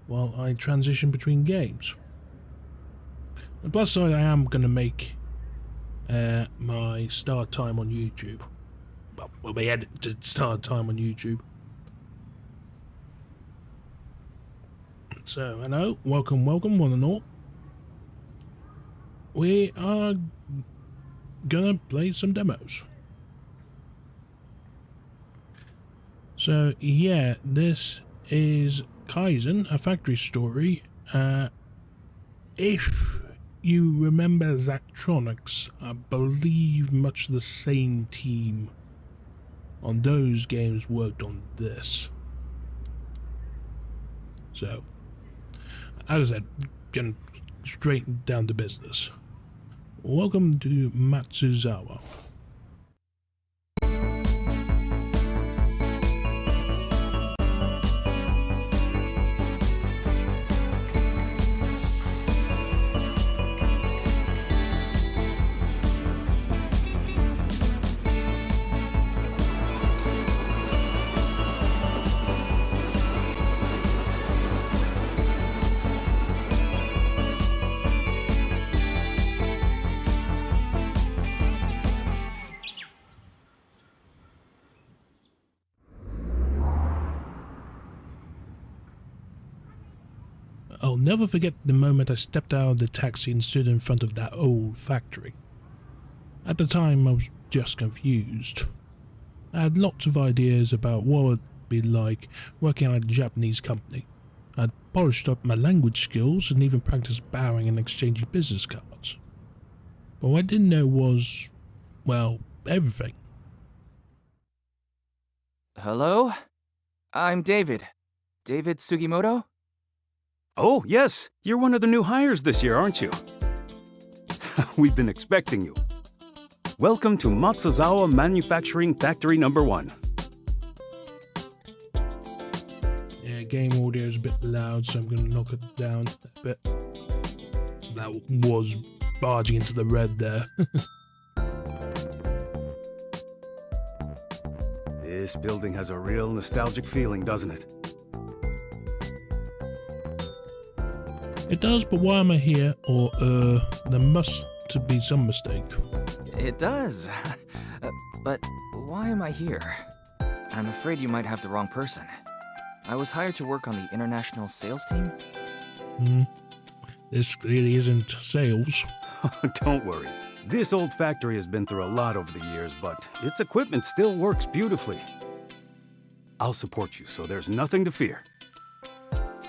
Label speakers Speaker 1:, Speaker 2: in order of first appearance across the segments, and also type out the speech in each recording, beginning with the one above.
Speaker 1: while I transition between games. The plus side, I am going to make my start time on YouTube. Well, my edited start time on YouTube. So, hello, welcome, one and all. We are gonna play some demos. So, yeah, this is Kaizen, a factory story. If you remember Zachtronics, I believe much the same team on those games worked on this. So, as I said, getting straight down to business. Welcome to Matsuzawa. I'll never forget the moment I stepped out of the taxi and stood in front of that old factory. At the time, I was just confused. I had lots of ideas about what it would be like working at a Japanese company. I'd polished up my language skills and even practiced bowing and exchanging business cards. But what I didn't know was, well, everything.
Speaker 2: Hello? I'm David. David Sugimoto?
Speaker 3: Oh, yes. You're one of the new hires this year, aren't you? We've been expecting you. Welcome to Matsuzawa Manufacturing Factory Number 1.
Speaker 1: Yeah, game audio is a bit loud, so I'm going to knock it down a bit. That was barging into the red there.
Speaker 3: This building has a real nostalgic feeling, doesn't it?
Speaker 1: It does, but why am I here? Or, there must be some mistake.
Speaker 2: It does. But why am I here? I'm afraid you might have the wrong person. I was hired to work on the international sales team.
Speaker 1: This clearly isn't sales.
Speaker 3: Don't worry. This old factory has been through a lot over the years, but its equipment still works beautifully. I'll support you, so there's nothing to fear.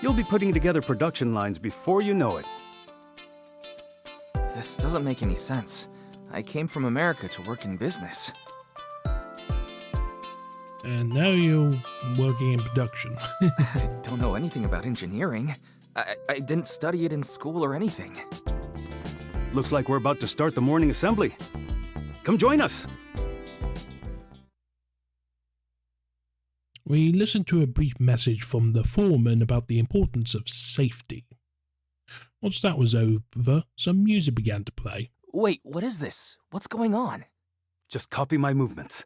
Speaker 3: You'll be putting together production lines before you know it.
Speaker 2: This doesn't make any sense. I came from America to work in business.
Speaker 1: And now you're working in production.
Speaker 2: I don't know anything about engineering. I didn't study it in school or anything.
Speaker 3: Looks like we're about to start the morning assembly. Come join us!
Speaker 1: We listened to a brief message from the foreman about the importance of safety. Once that was over, some music began to play.
Speaker 2: Wait, what is this? What's going on?
Speaker 3: Just copy my movements.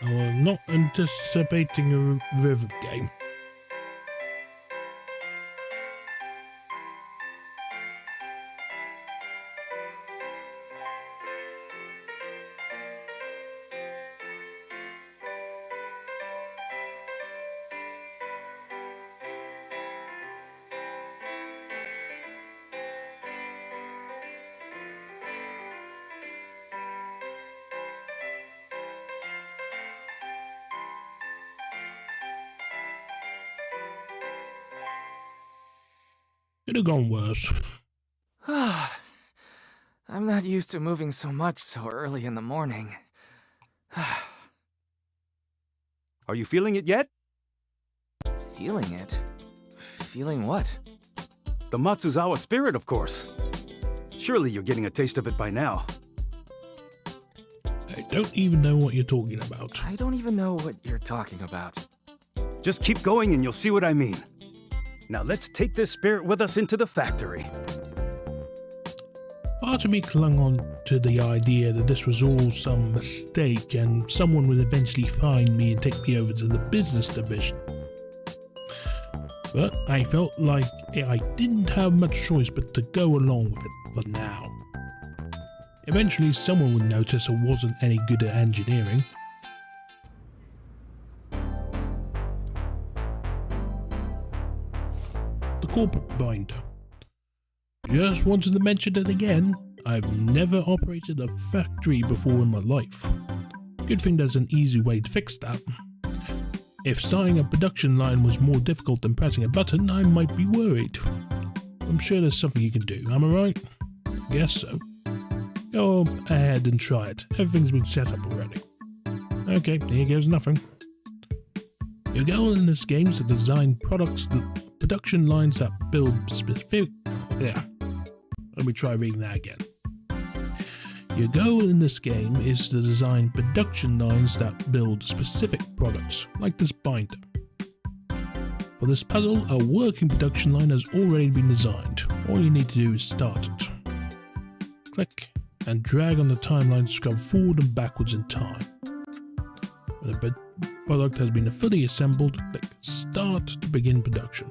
Speaker 1: I was not anticipating a river game. Could have gone worse.
Speaker 2: I'm not used to moving so much so early in the morning.
Speaker 3: Are you feeling it yet?
Speaker 2: Feeling it? Feeling what?
Speaker 3: The Matsuzawa spirit, of course. Surely you're getting a taste of it by now.
Speaker 1: I don't even know what you're talking about.
Speaker 2: I don't even know what you're talking about.
Speaker 3: Just keep going and you'll see what I mean. Now let's take this spirit with us into the factory.
Speaker 1: Part of me clung on to the idea that this was all some mistake and someone would eventually find me and take me over to the business division. But I felt like I didn't have much choice but to go along with it for now. Eventually someone would notice I wasn't any good at engineering. The corporate binder. Just wanted to mention it again, I've never operated a factory before in my life. Good thing there's an easy way to fix that. If starting a production line was more difficult than pressing a button, I might be worried. I'm sure there's something you can do, am I right? Guess so. Go ahead and try it, everything's been set up already. Okay, here goes nothing. Your goal in this game is to design production lines that build specific... Let me try reading that again. Your goal in this game is to design production lines that build specific products, like this binder. For this puzzle, a working production line has already been designed. All you need to do is start it. Click and drag on the timeline to scrub forward and backwards in time. When a product has been fully assembled, click Start to begin production.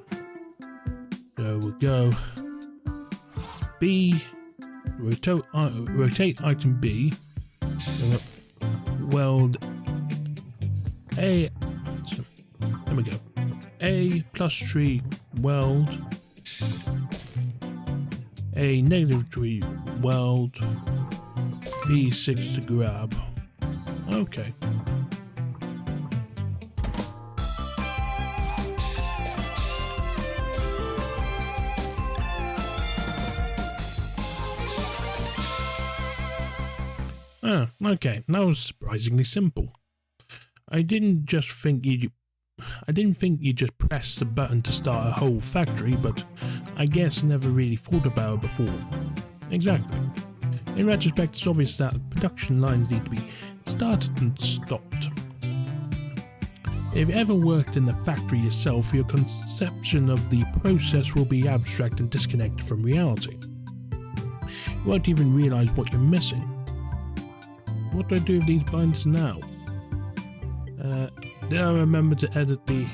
Speaker 1: There we go. B, rotate item B, weld A, there we go, A +3 weld, A -3 weld, B6 to grab. Okay. Okay, that was surprisingly simple. I didn't think you just press the button to start a whole factory, but I guess I never really thought about it before. Exactly. In retrospect, it's obvious that production lines need to be started and stopped. If you ever worked in the factory yourself, your conception of the process will be abstract and disconnected from reality. You won't even realize what you're missing. What do I do with these binders now? Did I remember to edit the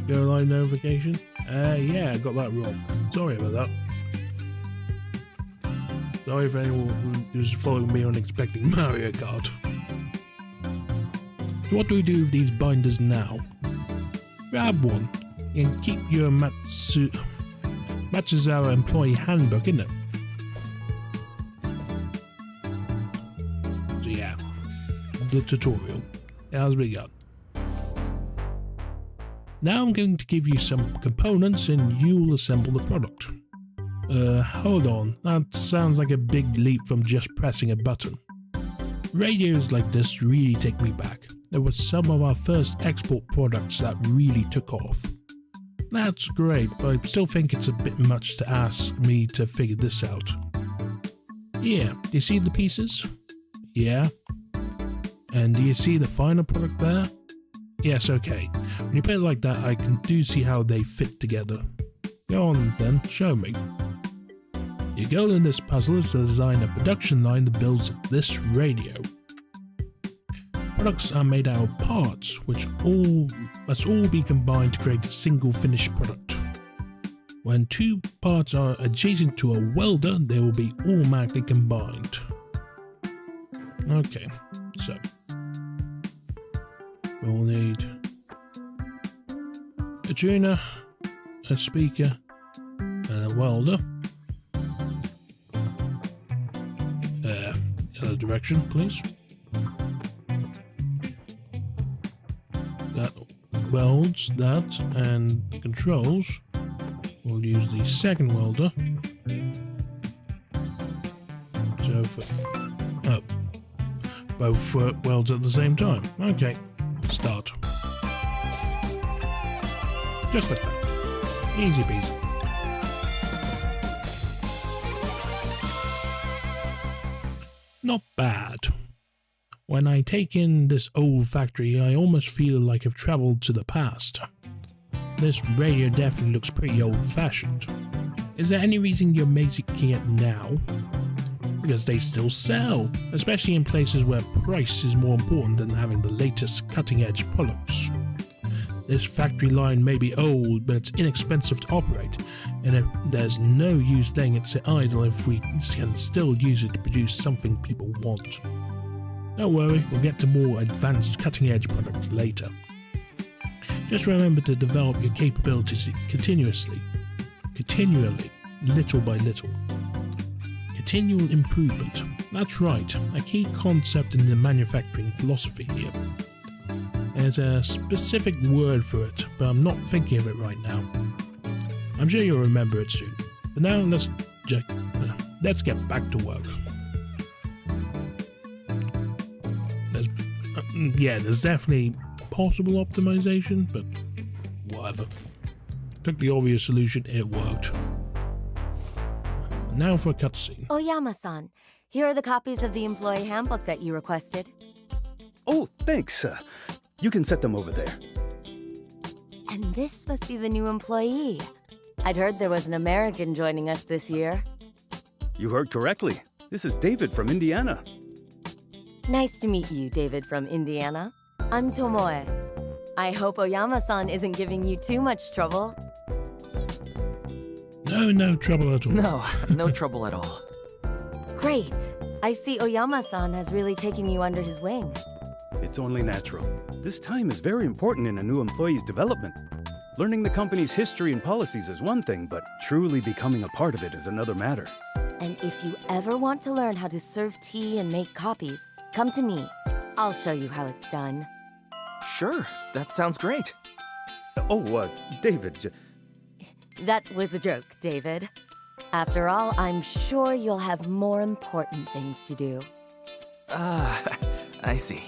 Speaker 1: go live notification? Yeah, I got that wrong. Sorry about that. Sorry for anyone who's following me on expecting Mario Kart. So what do we do with these binders now? Grab one and keep your matches our employee handbook, isn't it? So yeah, the tutorial has begun. Now I'm going to give you some components and you'll assemble the product. Hold on, that sounds like a big leap from just pressing a button. Radios like this really take me back. They were some of our first export products that really took off. That's great, but I still think it's a bit much to ask me to figure this out. Yeah, do you see the pieces? Yeah. And do you see the final product there? Yes, okay. When you put it like that, I do see how they fit together. Go on then, show me. Your goal in this puzzle is to design a production line that builds this radio. Products are made out of parts, which must all be combined to create a single finished product. When two parts are adjacent to a welder, they will be automatically combined. Okay, so we'll need a tuner, a speaker, and a welder. Other direction, please. That welds that and controls. We'll use the second welder. So for both welds at the same time. Okay, start. Just like that. Easy peasy. Not bad. When I take in this old factory, I almost feel like I've traveled to the past. This radio definitely looks pretty old-fashioned. Is there any reason you're making it now? Because they still sell, especially in places where price is more important than having the latest cutting-edge products. This factory line may be old, but it's inexpensive to operate, and there's no use letting it sit idle if we can still use it to produce something people want. Don't worry, we'll get to more advanced cutting-edge products later. Just remember to develop your capabilities continually, little by little. Continual improvement. That's right, a key concept in the manufacturing philosophy here. There's a specific word for it, but I'm not thinking of it right now. I'm sure you'll remember it soon. But now let's get back to work. There's definitely possible optimization, but whatever. Took the obvious solution, it worked. Now for a cutscene.
Speaker 4: Oyama-san, here are the copies of the employee handbook that you requested.
Speaker 3: Oh, thanks. You can set them over there.
Speaker 4: And this must be the new employee. I'd heard there was an American joining us this year.
Speaker 3: You heard correctly. This is David from Indiana.
Speaker 4: Nice to meet you, David from Indiana. I'm Tomoe. I hope Oyama-san isn't giving you too much trouble.
Speaker 1: No trouble at all.
Speaker 2: No trouble at all.
Speaker 4: Great. I see Oyama-san has really taken you under his wing.
Speaker 3: It's only natural. This time is very important in a new employee's development. Learning the company's history and policies is one thing, but truly becoming a part of it is another matter.
Speaker 4: And if you ever want to learn how to serve tea and make copies, come to me. I'll show you how it's done.
Speaker 2: Sure, that sounds great.
Speaker 3: David.
Speaker 4: That was a joke, David. After all, I'm sure you'll have more important things to do.
Speaker 2: I see.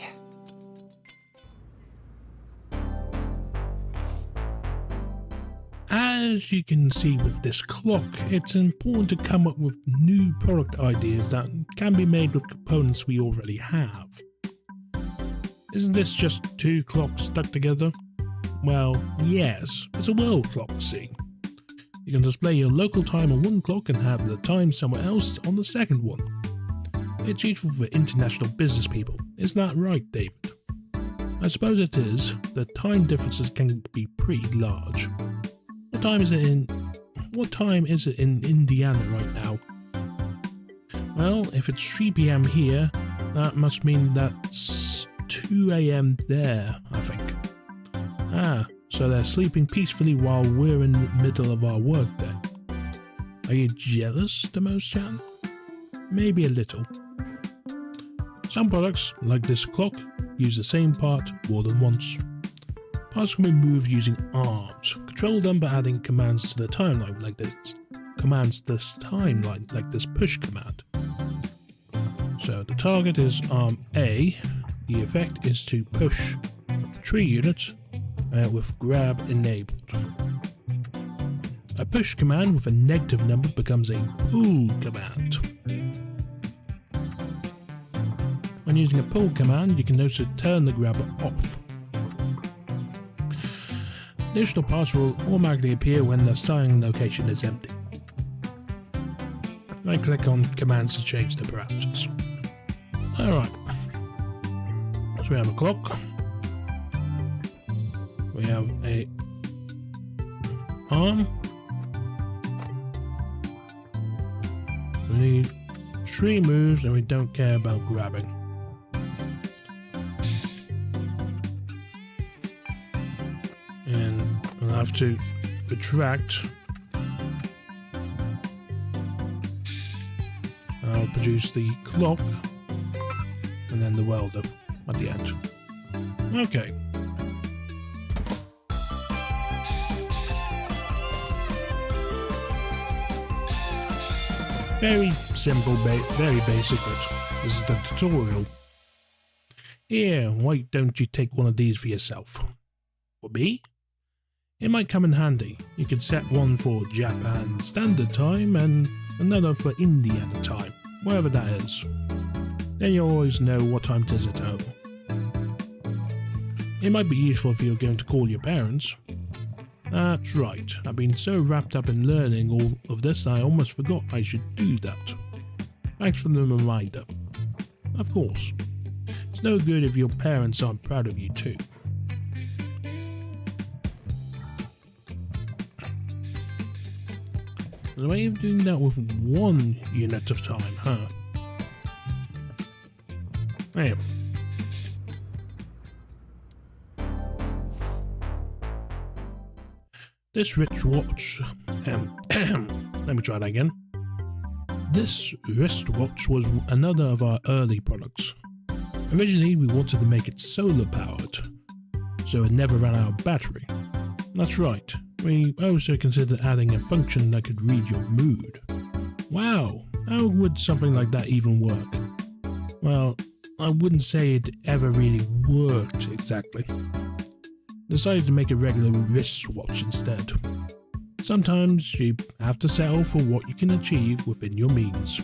Speaker 1: As you can see with this clock, it's important to come up with new product ideas that can be made with components we already have. Isn't this just two clocks stuck together? Well, yes, it's a world clock, see. You can display your local time on one clock and have the time somewhere else on the second one. It's useful for international business people, isn't that right, David? I suppose it is. The time differences can be pretty large. What time is it in Indiana right now? Well, if it's 3 p.m. here, that must mean that's 2 a.m. there, I think. So they're sleeping peacefully while we're in the middle of our workday. Are you jealous, Tomo-chan? Maybe a little. Some products, like this clock, use the same part more than once. Parts can be moved using arms. Control them by adding commands to the timeline like this push command. So the target is arm A. The effect is to push 3 units with grab enabled. A push command with a negative number becomes a pull command. When using a pull command, you can also turn the grabber off. Additional parts will automatically appear when the starting location is empty. I click on commands to change the parameters. Alright, so we have a clock, we have a arm, we need 3 moves and we don't care about grabbing. And I'll have to retract. I'll produce the clock and then the welder at the end. Okay. Very simple, very basic, but this is the tutorial. Here, why don't you take one of these for yourself? For me? It might come in handy. You could set one for Japan Standard Time and another for Indiana Time, wherever that is. Then you'll always know what time it is at home. It might be useful if you're going to call your parents. That's right, I've been so wrapped up in learning all of this I almost forgot I should do that. Thanks for the reminder. Of course. It's no good if your parents aren't proud of you too. The way of doing that with 1 unit of time, huh? Anyway. This wristwatch, let me try that again. This wristwatch was another of our early products. Originally, we wanted to make it solar powered, so it never ran out of battery. That's right, we also considered adding a function that could read your mood. Wow, how would something like that even work? Well, I wouldn't say it ever really worked exactly. Decided to make a regular wristwatch instead. Sometimes you have to settle for what you can achieve within your means.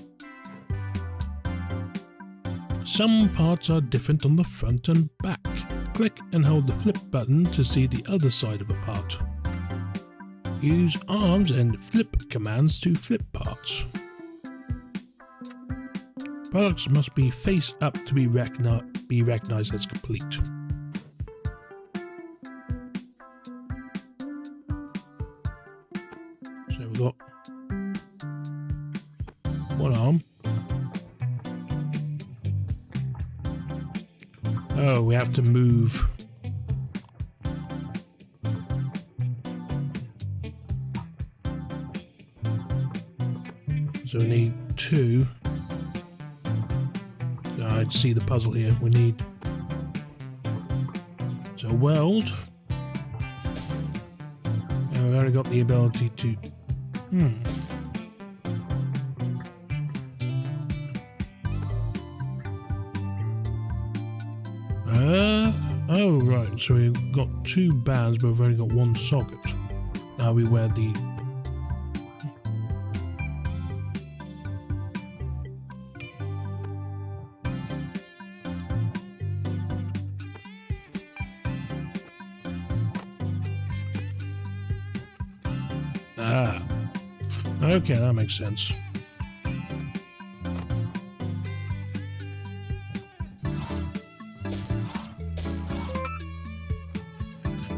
Speaker 1: Some parts are different on the front and back. Click and hold the flip button to see the other side of a part. Use arms and flip commands to flip parts. Products must be face up to be recognized as complete. So we've got one arm. Oh, we have to move. So we need 2. I see the puzzle here. We need so weld. And we've only got the ability to. Oh right. So we've got 2 bands, but we've only got 1 socket. Now we wear the. Okay, that makes sense.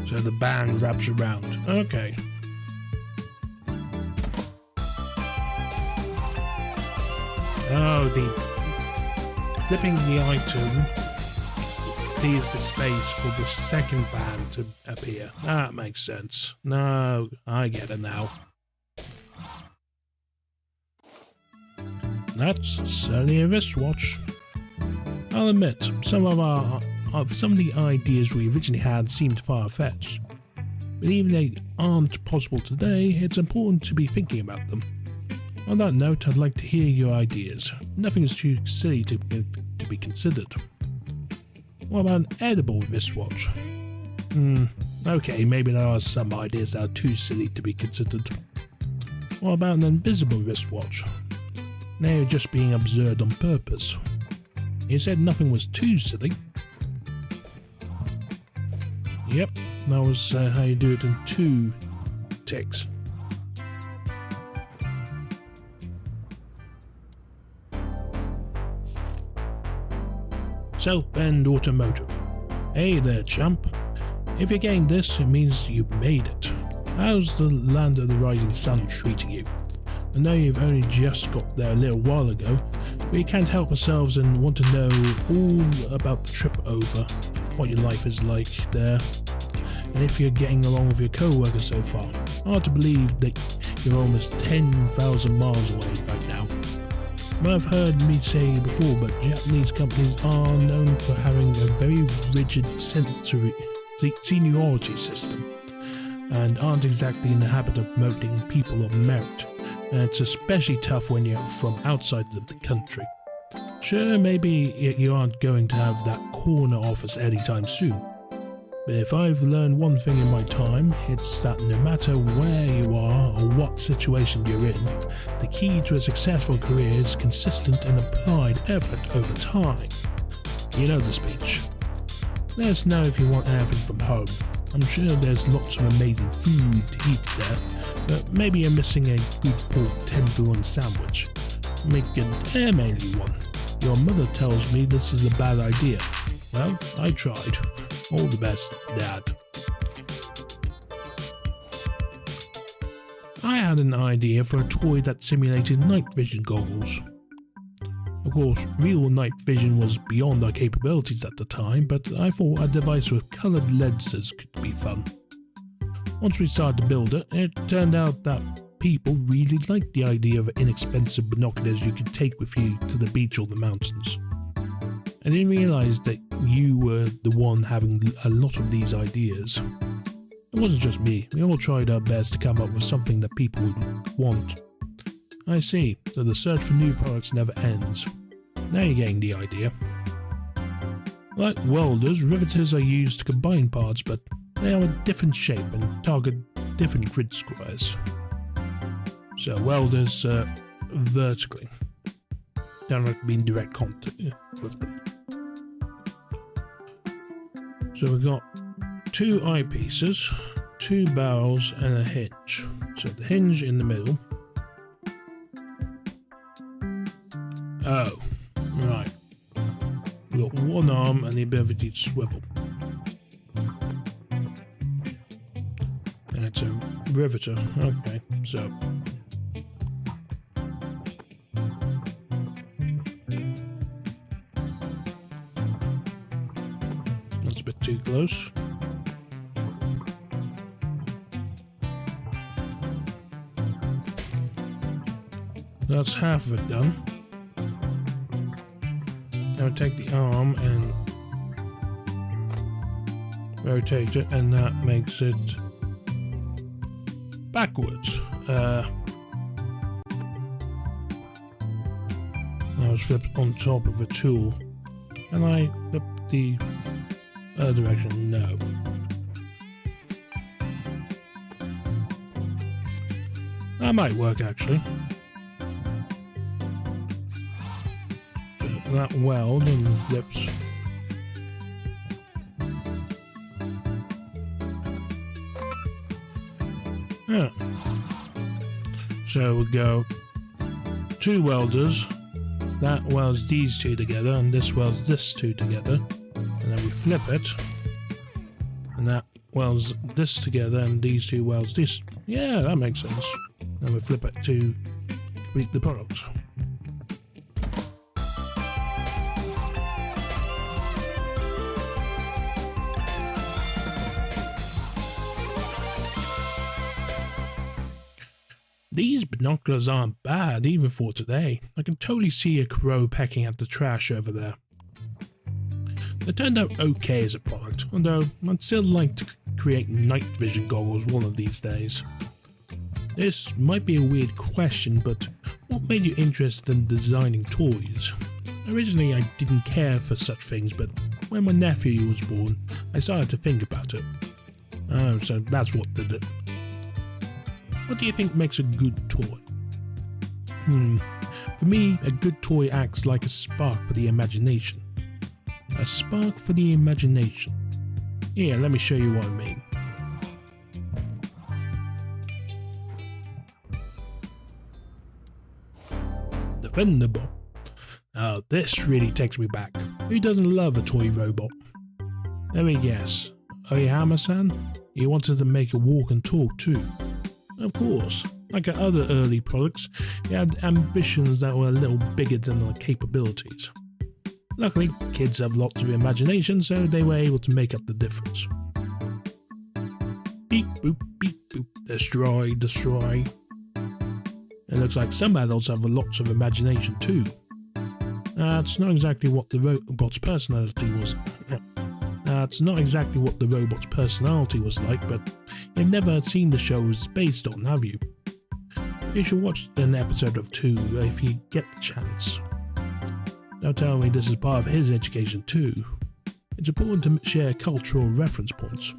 Speaker 1: So the band wraps around. Okay. Oh, the flipping the item leaves the space for the second band to appear. That makes sense. No, I get it now. That's certainly a wristwatch. I'll admit, some of the ideas we originally had seemed far-fetched. But even if they aren't possible today, it's important to be thinking about them. On that note, I'd like to hear your ideas. Nothing is too silly to be considered. What about an edible wristwatch? Okay, maybe there are some ideas that are too silly to be considered. What about an invisible wristwatch? Now you're just being absurd on purpose. You said nothing was too silly. Yep, that was how you do it in 2 takes. South Bend Automotive. Hey there, chump. If you're getting this, it means you've made it. How's the land of the rising sun treating you? I know you've only just got there a little while ago, but we can't help ourselves and want to know all about the trip over, what your life is like there, and if you're getting along with your co-workers so far. Hard to believe that you're almost 10,000 miles away right now. You might have heard me say before, but Japanese companies are known for having a very rigid seniority system, and aren't exactly in the habit of promoting people of merit. And it's especially tough when you're from outside of the country. Sure, maybe you aren't going to have that corner office anytime soon, But if I've learned one thing in my time, it's that no matter where you are or what situation you're in, the key to a successful career is consistent and applied effort over time. You know the speech. Let us know if you want anything from home. I'm sure there's lots of amazing food to eat there, but maybe you're missing a good pork tenderloin sandwich. Make an air-mainly one. Your mother tells me this is a bad idea. Well, I tried. All the best, Dad. I had an idea for a toy that simulated night vision goggles. Of course, real night vision was beyond our capabilities at the time, but I thought a device with coloured lenses could be fun. Once we started to build it, it turned out that people really liked the idea of inexpensive binoculars you could take with you to the beach or the mountains. I didn't realise that you were the one having a lot of these ideas. It wasn't just me, we all tried our best to come up with something that people would want. I see, so the search for new products never ends. Now you're getting the idea. Like welders, riveters are used to combine parts, but they are a different shape and target different grid squares. So welders vertically. Don't have to be in direct contact with them. So we've got 2 eyepieces, 2 barrels and a hinge. So the hinge in the middle. Oh, right. We've got 1 arm and the ability to swivel. And it's a riveter. Okay, so that's a bit too close. That's half of it done. Now take the arm and rotate it, and that makes it backwards. Now it's flipped on top of a tool. And I flip the other direction? No. That might work actually. So that weld and the flips. Yeah. So we go 2 welders. That welds these 2 together, and this welds this 2 together. And then we flip it. And that welds this together, and these 2 welds this. Yeah, that makes sense. And we flip it to complete the product. These binoculars aren't bad even for today. I can totally see a crow pecking at the trash over there. They turned out okay as a product, although I'd still like to create night vision goggles one of these days. This might be a weird question, but what made you interested in designing toys? Originally I didn't care for such things, but when my nephew was born, I started to think about it. Oh, so that's what did it. What do you think makes a good toy? For me, a good toy acts like a spark for the imagination. A spark for the imagination. Here, let me show you what I mean. The Thunderbot. Oh, this really takes me back. Who doesn't love a toy robot? Let me guess. Oyama-san? He wanted to make it walk and talk too. Of course, like our other early products, he had ambitions that were a little bigger than their capabilities. Luckily, kids have lots of imagination, so they were able to make up the difference. Beep boop, destroy, destroy. It looks like some adults have lots of imagination too. That's not exactly what the robot's personality was. That's not exactly what the robot's personality was like, but you've never seen the show it's based on, have you? You should watch an episode of 2 if you get the chance. Don't tell me this is part of his education too. It's important to share cultural reference points.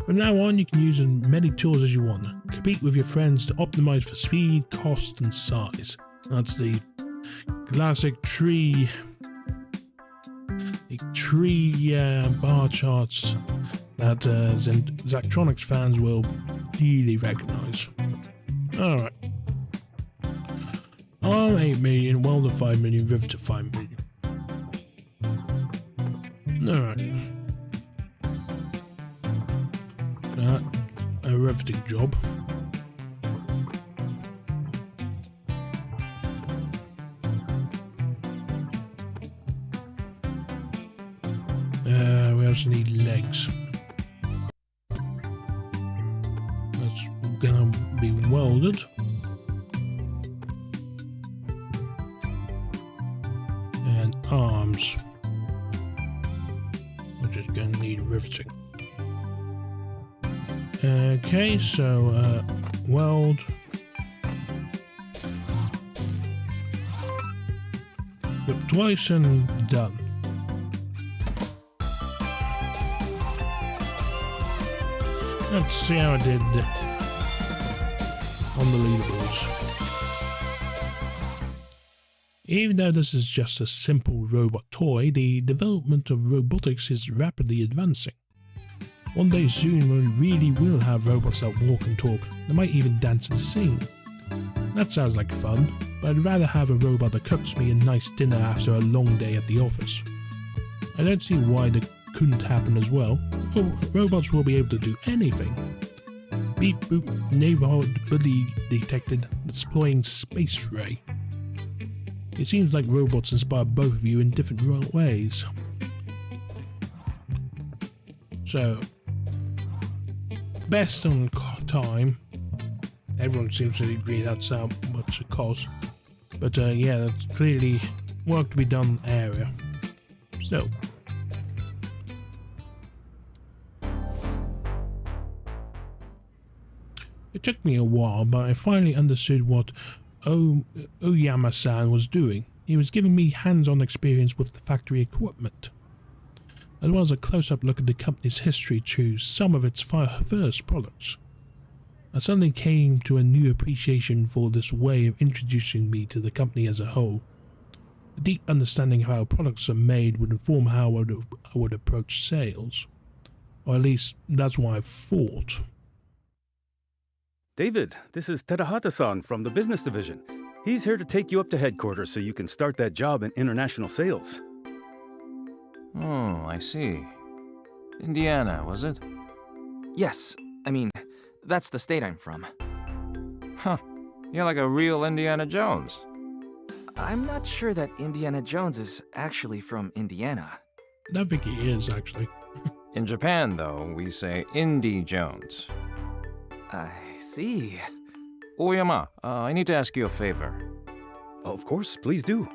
Speaker 1: From now on, you can use as many tools as you want. Compete with your friends to optimize for speed, cost, and size. That's the classic tree bar charts that Zachtronics fans will really recognize. Alright. Arm 8 million, Welder 5 million, Riveter 5 million. Alright. A riveting job. We also need legs. That's gonna be welded. And arms, which is gonna need riveting. Okay, so weld. Flip twice and done. Let's see how I did on the leaderboards. Even though this is just a simple robot toy, the development of robotics is rapidly advancing. One day soon we really will have robots that walk and talk. They might even dance and sing. That sounds like fun, but I'd rather have a robot that cooks me a nice dinner after a long day at the office. I don't see why that couldn't happen as well. Robots will be able to do anything. Beep boop, neighborhood bully detected, deploying space ray. It seems like robots inspire both of you in different ways. So, best on time. Everyone seems to agree that's how much it costs. But yeah, that's clearly work to be done area. So, it took me a while, but I finally understood what Oyama-san was doing. He was giving me hands-on experience with the factory equipment, as well as a close-up look at the company's history to some of its first products. I suddenly came to a new appreciation for this way of introducing me to the company as a whole. A deep understanding of how products are made would inform how I would approach sales. Or at least, that's what I thought.
Speaker 3: David, this is Terahata-san from the business division. He's here to take you up to headquarters so you can start that job in international sales.
Speaker 5: Oh, I see. Indiana, was it?
Speaker 2: Yes, I mean, that's the state I'm from.
Speaker 5: Huh. You're like a real Indiana Jones.
Speaker 2: I'm not sure that Indiana Jones is actually from Indiana.
Speaker 1: I don't think he is, actually.
Speaker 5: In Japan, though, we say Indy Jones.
Speaker 2: I see.
Speaker 5: Oyama, I need to ask you a favor.
Speaker 3: Of course, please do.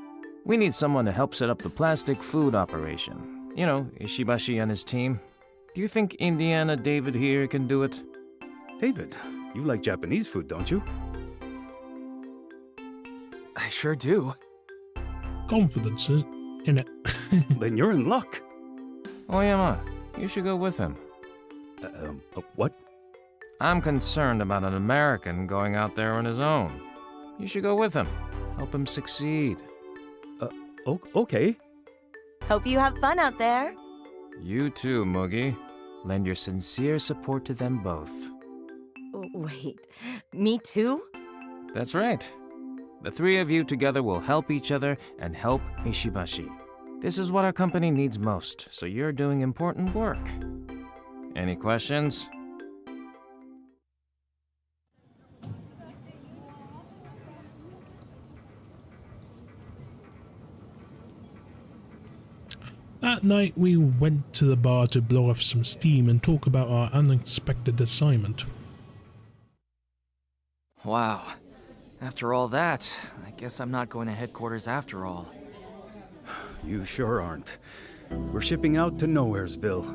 Speaker 5: We need someone to help set up the plastic food operation. You know, Ishibashi and his team. Do you think Indiana David here can do it?
Speaker 3: David, you like Japanese food, don't you?
Speaker 2: I sure do.
Speaker 1: Confidence in it.
Speaker 3: Then you're in luck.
Speaker 5: Oyama, you should go with him.
Speaker 3: What?
Speaker 5: I'm concerned about an American going out there on his own. You should go with him. Help him succeed.
Speaker 3: Okay.
Speaker 4: Hope you have fun out there.
Speaker 5: You too, Moogie. Lend your sincere support to them both.
Speaker 4: Wait, me too?
Speaker 5: That's right. The three of you together will help each other and help Ishibashi. This is what our company needs most, so you're doing important work. Any questions?
Speaker 1: That night we went to the bar to blow off some steam and talk about our unexpected assignment.
Speaker 2: Wow. After all that, I guess I'm not going to headquarters after all.
Speaker 3: You sure aren't. We're shipping out to Nowheresville.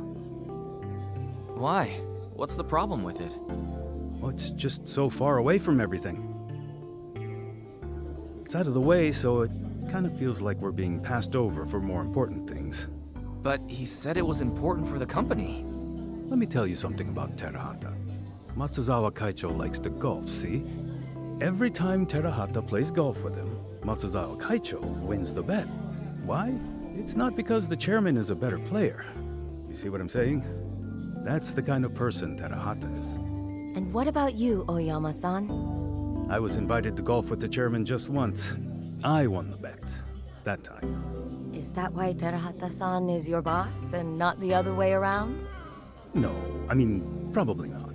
Speaker 2: Why? What's the problem with it?
Speaker 3: Well, it's just so far away from everything. It's out of the way, so it kind of feels like we're being passed over for more important things.
Speaker 2: But he said it was important for the company.
Speaker 3: Let me tell you something about Terahata. Matsuzawa Kaicho likes to golf, see? Every time Terahata plays golf with him, Matsuzawa Kaicho wins the bet. Why? It's not because the chairman is a better player. You see what I'm saying? That's the kind of person Terahata is.
Speaker 4: And what about you, Oyama-san?
Speaker 3: I was invited to golf with the chairman just once. I won the bet. That time.
Speaker 4: Is that why Terahata-san is your boss and not the other way around?
Speaker 3: No, I mean, probably not.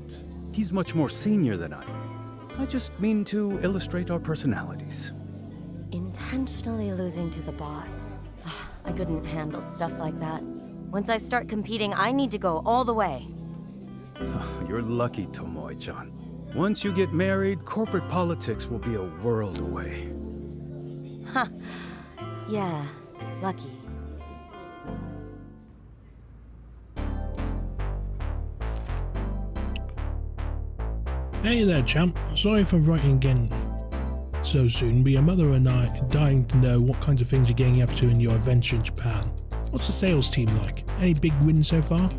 Speaker 3: He's much more senior than I am. I just mean to illustrate our personalities.
Speaker 4: Intentionally losing to the boss. I couldn't handle stuff like that. Once I start competing, I need to go all the way.
Speaker 3: You're lucky, Tomoe-chan. Once you get married, corporate politics will be a world away.
Speaker 4: Ha! Yeah, lucky.
Speaker 1: Hey there, champ. Sorry for writing again so soon, but your mother and I are dying to know what kinds of things you're getting up to in your adventure in Japan. What's the sales team like? Any big wins so far?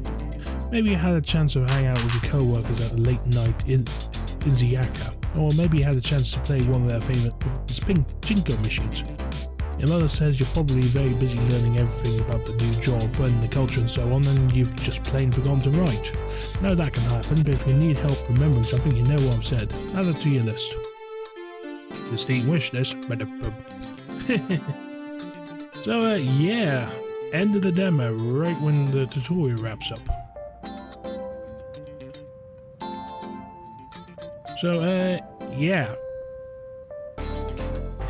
Speaker 1: Maybe you had a chance to hang out with your co-workers at a late night in Izayaka, or maybe you had a chance to play one of their favorite pachinko machines. Your mother says you're probably very busy learning everything about the new job and the culture and so on, and you've just plain forgotten to write. No, that can happen, but if you need help remembering something, you know what I've said. Add it to your list. Distinct wish list. So, yeah. End of the demo, right when the tutorial wraps up. So, yeah.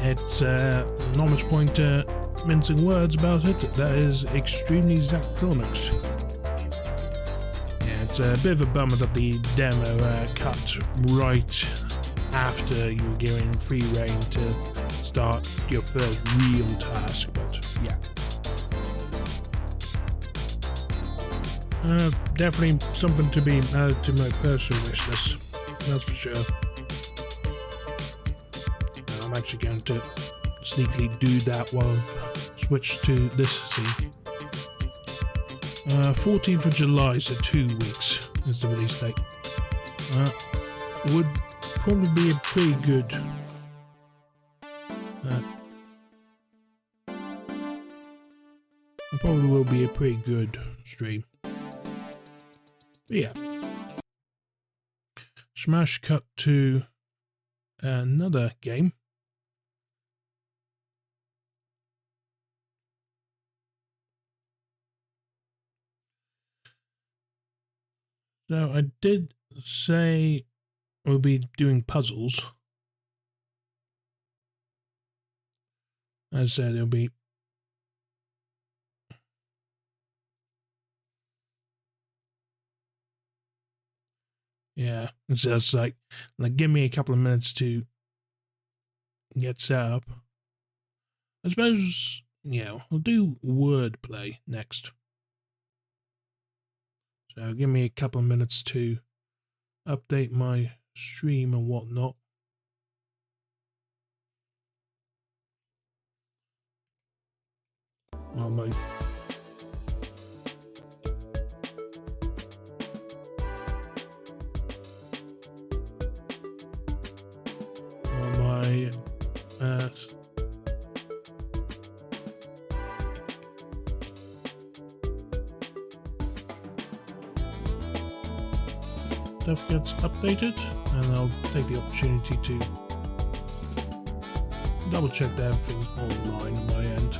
Speaker 1: It's not much point mincing words about it. That is extremely Zachtronics. Yeah, it's a bit of a bummer that the demo cut right after you're given free reign to start your first real task, but yeah. Definitely something to be added to my personal wish list, that's for sure. I'm actually going to sneakily do that while I've switched to this scene. 14th of July, so 2 weeks is the release date. Would probably be a pretty good it probably will be a pretty good stream. But yeah. Smash cut to another game. So I did say we'll be doing puzzles. As I said, it'll be yeah, it's just like give me a couple of minutes to get set up. I suppose, yeah, we'll do wordplay next. So give me a couple of minutes to update my stream and whatnot. Well, my stuff gets updated, and I'll take the opportunity to double check that everything's online on my end.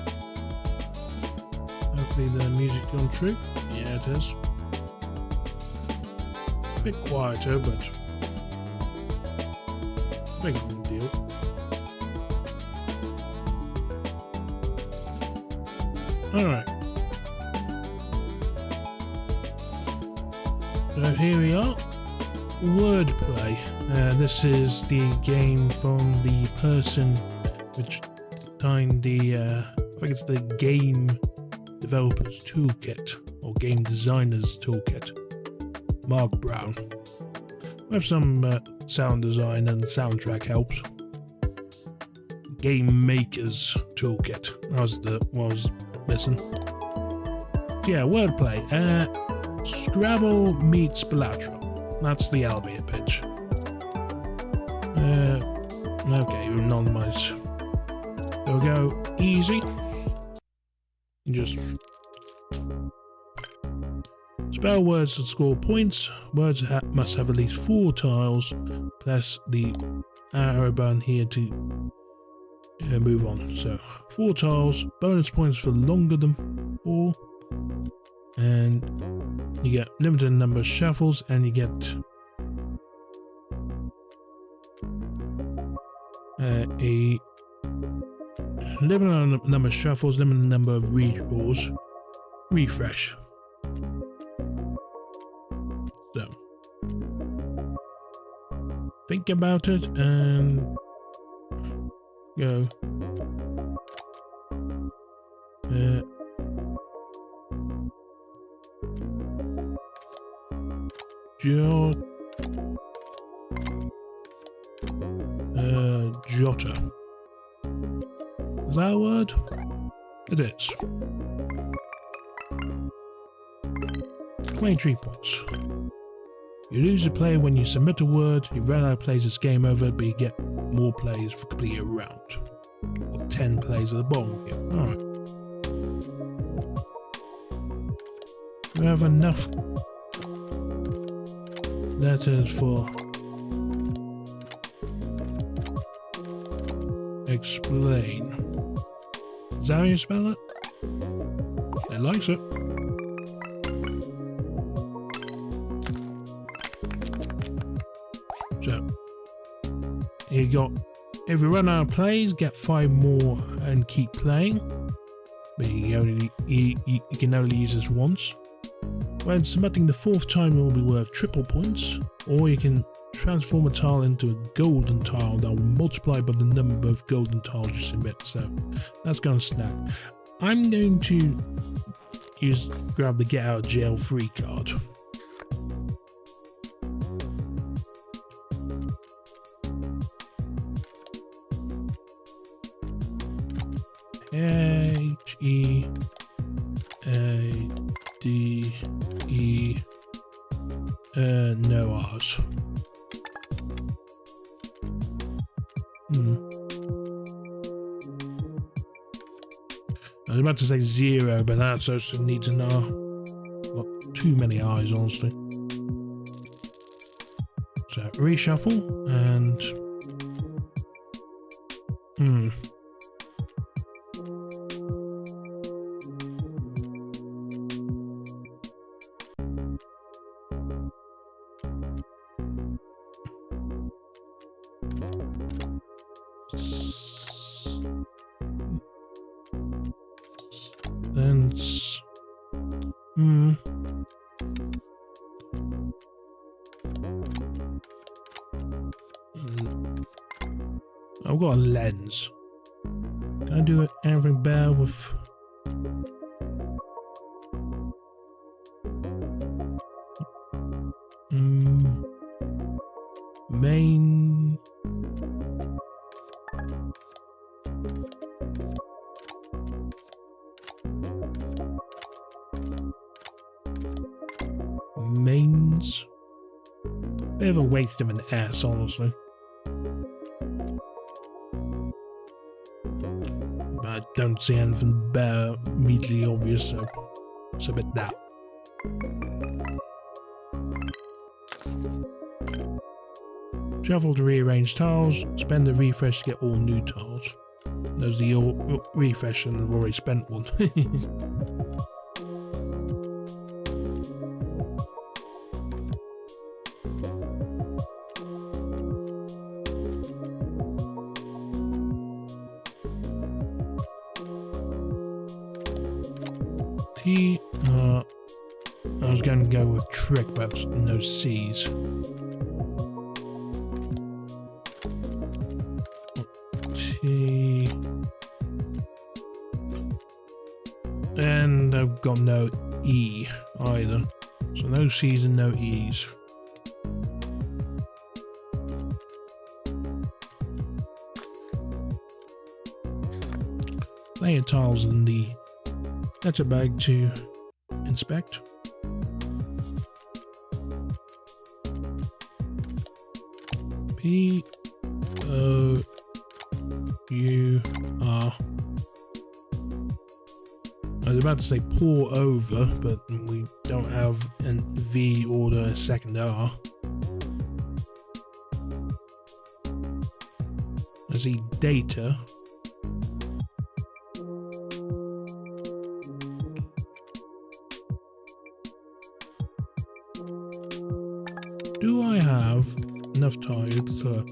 Speaker 1: Hopefully the music's gone true. Yeah, it is. A bit quieter, but big deal. Alright. So here we are. Wordplay. This is the game from the person which designed the, I think it's the Game Developers Toolkit, or Game Designers Toolkit. Mark Brown. With some sound design and soundtrack helps. Game Makers Toolkit. That was what I was missing. yeah, wordplay. Scrabble meets Balatro. That's the elevator pitch. Okay, anonymize. There we go. Easy. You just spell words to score points. Words must have at least 4 tiles. Press the arrow button here to move on. So 4 tiles. Bonus points for longer than 4. And you get limited number of shuffles, and you get a limited number of shuffles, limited number of redraws. Refresh. So think about it and go. Jota. Is that a word? It is. 23 points. You lose a play when you submit a word. You run out of plays, it's game over, but you get more plays for completing a round. Got 10 plays at the bottom here. Alright. We have enough letters for explain. Is that how you spell it? It likes it. So you got, if you run out of plays, get 5 more and keep playing. But you can only use this once. When submitting the 4th time, it will be worth triple points, or you can transform a tile into a golden tile that will multiply by the number of golden tiles you submit. So that's going to snap. I'm going to grab the get out of jail free card. H-E-A-D-E no R's. I was about to say 0, but that also needs an R. Got too many I's, honestly. So reshuffle and I've got a lens. Can I do everything better with main? Mains? Bit of a waste of an S, honestly. I don't see anything better immediately obvious, so submit that. Shuffle to rearrange tiles, spend the refresh to get all new tiles. Those are your refresh and I've already spent one. I was going to go with trick, but no C's. T. And I've got no E either. So no C's and no E's. Layer tiles in the letter bag to inspect. P-O-U-R. I was about to say pour over, but we don't have a V or a second R. I see data. Do I have enough tiles to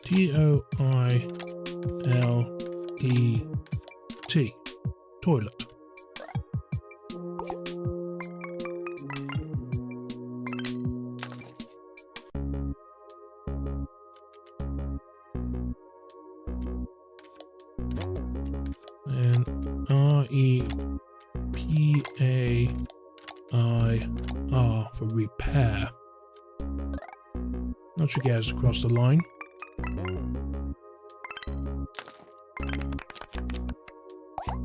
Speaker 1: T-O-I-L-E-T, toilet? And R-E-P-A-I-R for repair. That should get us across the line.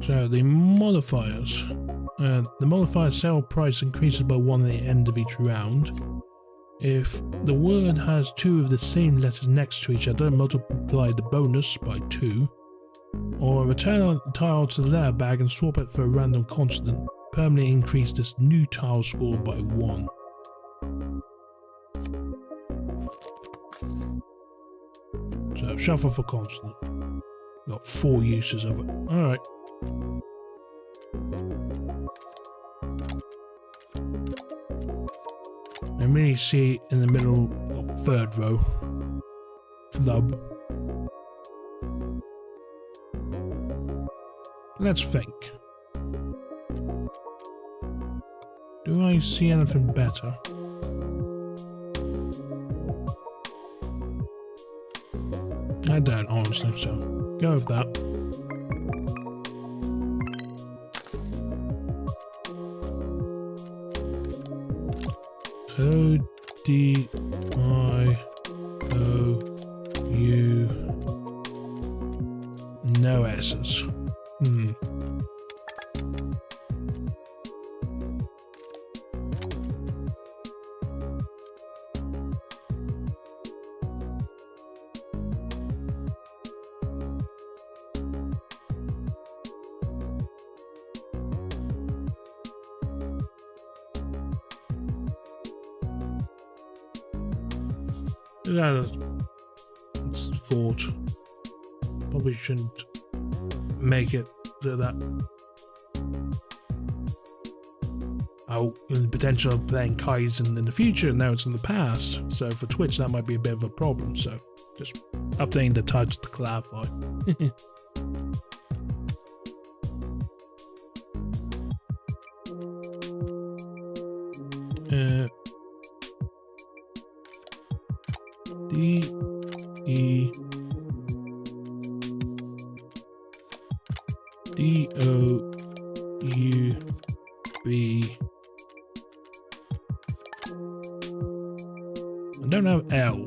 Speaker 1: So the modifiers. The modifier sale price increases by 1 at the end of each round. If the word has 2 of the same letters next to each other, multiply the bonus by 2. Or return a tile to the letter bag and swap it for a random constant. Permanently increase this new tile score by 1. So shuffle for constant. Got 4 uses of it. Alright. I really see in the middle, third row. Flub. Let's think. Do I see anything better? I don't, honestly, so go with that. O-D-I-O-U. No S's. It's thought. Probably shouldn't make it so that. Oh, the potential of playing Kaizen in the future, now it's in the past. So for Twitch, that might be a bit of a problem. So just updating the touch to clarify. D-E-D-O-U-B. I don't have L.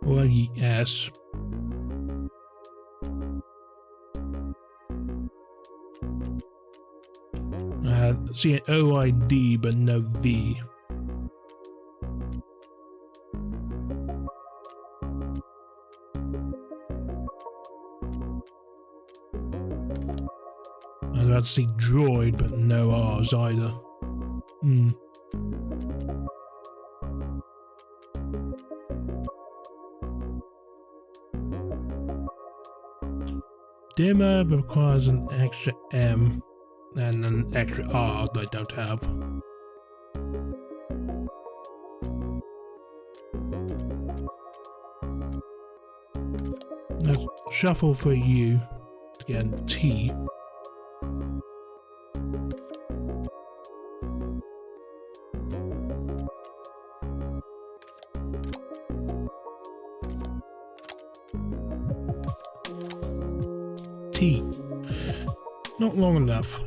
Speaker 1: Or yes. See an OID but no V. I was about to see droid but no R's either. Dimmer requires an extra M and an extra R that I don't have. Let's shuffle for U to get a T. T. Not long enough.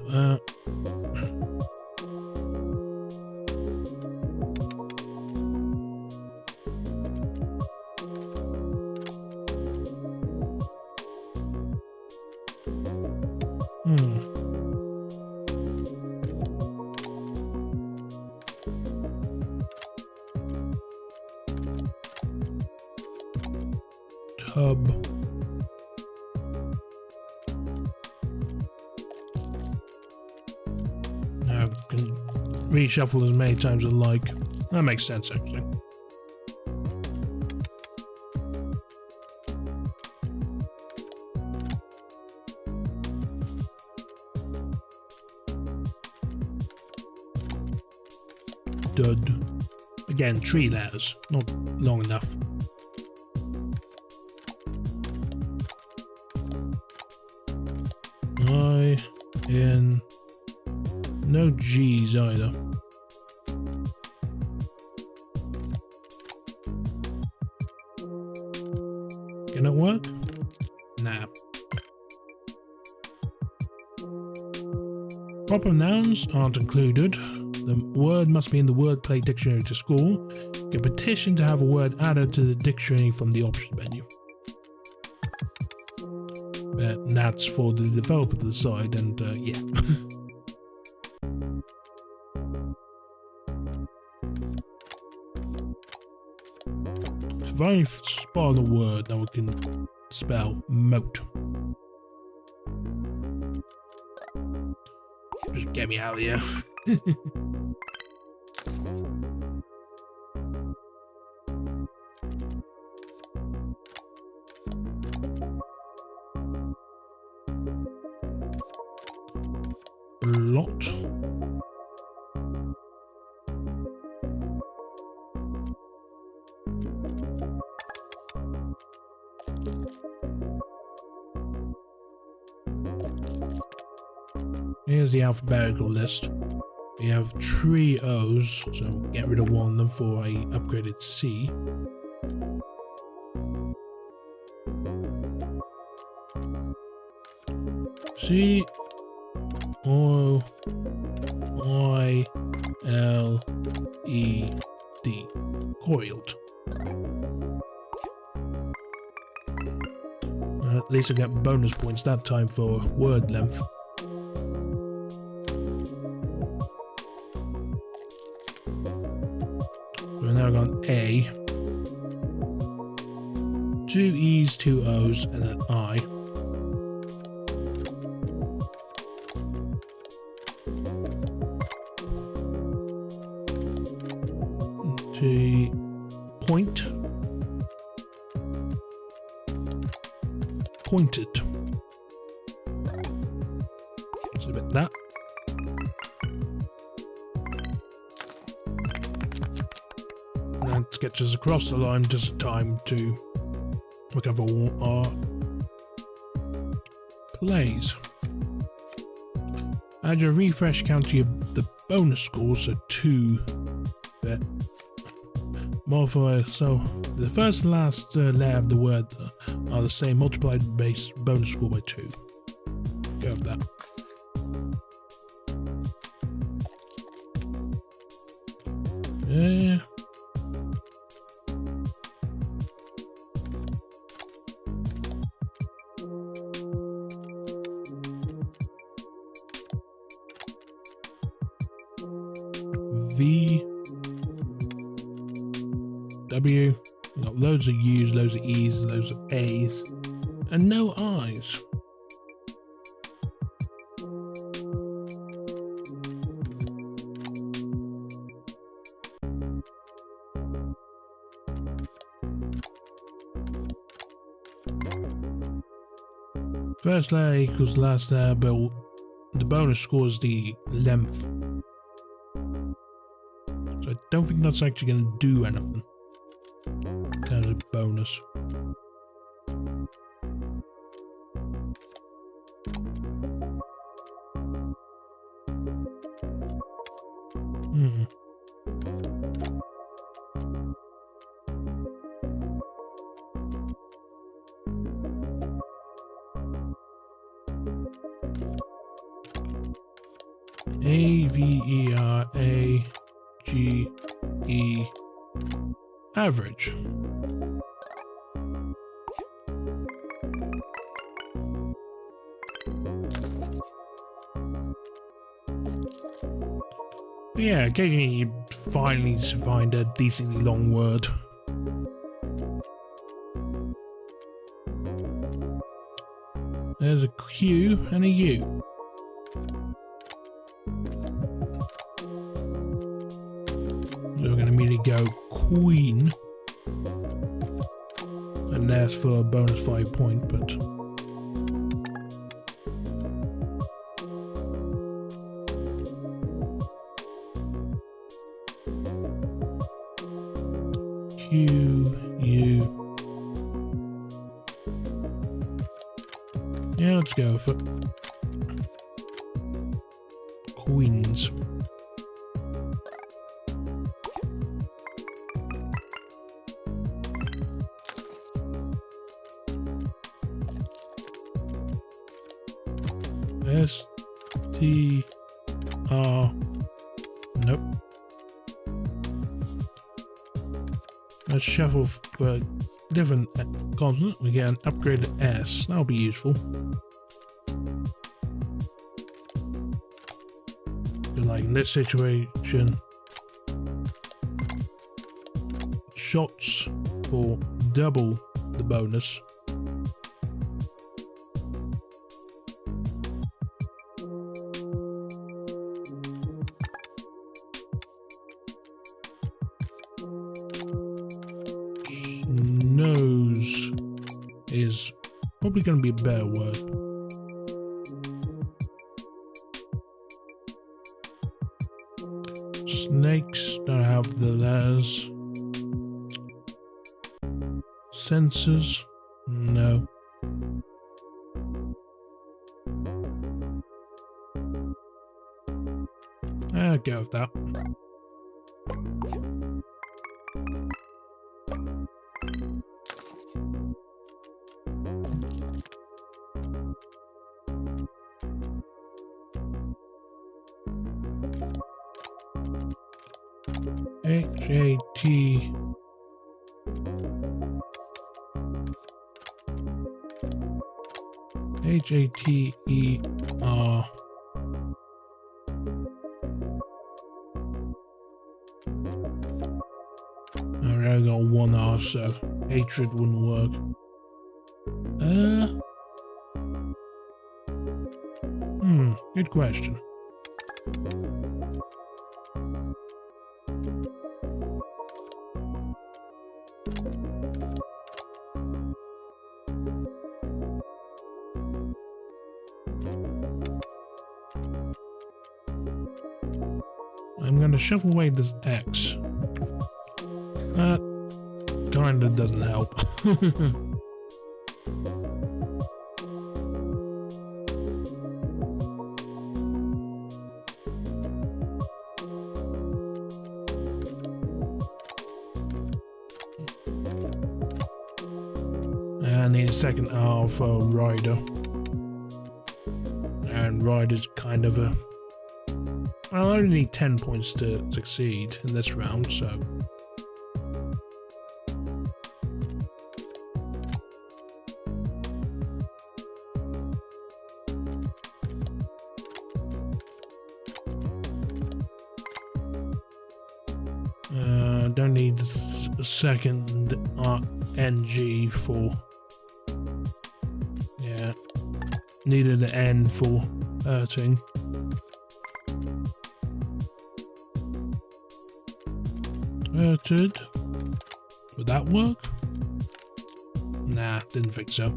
Speaker 1: hub. Now I can reshuffle as many times as I like. That makes sense, actually. Dud. Again, 3 letters, not long enough. I, N, no G's either. Can it work? Nah. Proper nouns aren't included. The word must be in the wordplay dictionary to school. You can petition to have a word added to the dictionary from the option menu. But that's for the developer to decide, and yeah. If I spell a word, now we can spell moat. Just get me out of here. Lot. Here's the alphabetical list. We have 3 O's, so get rid of one of them for a upgraded C. C O I L E D. Coiled. At least I get bonus points that time for word length. We've now got A. 2 E's, 2 O's, and an I. T. Point. Pointed. Let's a bit that. That gets us across the line just in time to recover our plays. Add your refresh count to the bonus scores, so 2. But modify, so the first and last letter of the word are the same, multiplied base bonus score by 2. Go with that. Yeah. V. W. We've got loads of U's, loads of E's, loads of A's, and no I's. First layer equals last layer, but the bonus score is the length. So I don't think that's actually going to do anything. Kind of bonus. A-V-E-R-A-G-E average. Yeah, occasionally you finally find a decently long word. There's a Q and a U. So we're going to immediately go Queen. And that's for a bonus 5 point, but... Q, U... Yeah, let's go for Queens. S T R. Nope. Let's shuffle for a different consonant. We get an upgraded S. That'll be useful. So like in this situation, shots for double the bonus. Nose is probably going to be a better word. Snakes don't have the letters. Sensors? No. I'll go with that. H-A-T H-A-T-E-R I got one R, so hatred wouldn't work. Good question. I'm gonna shuffle away this X. That kinda doesn't help. I need a second R for Rider. And Rider's kind of a... Well, I only need 10 points to succeed in this round, so... Don't need a second NG for... Yeah. Needed an N for hurting. Hurted. Would that work? Nah, didn't think so.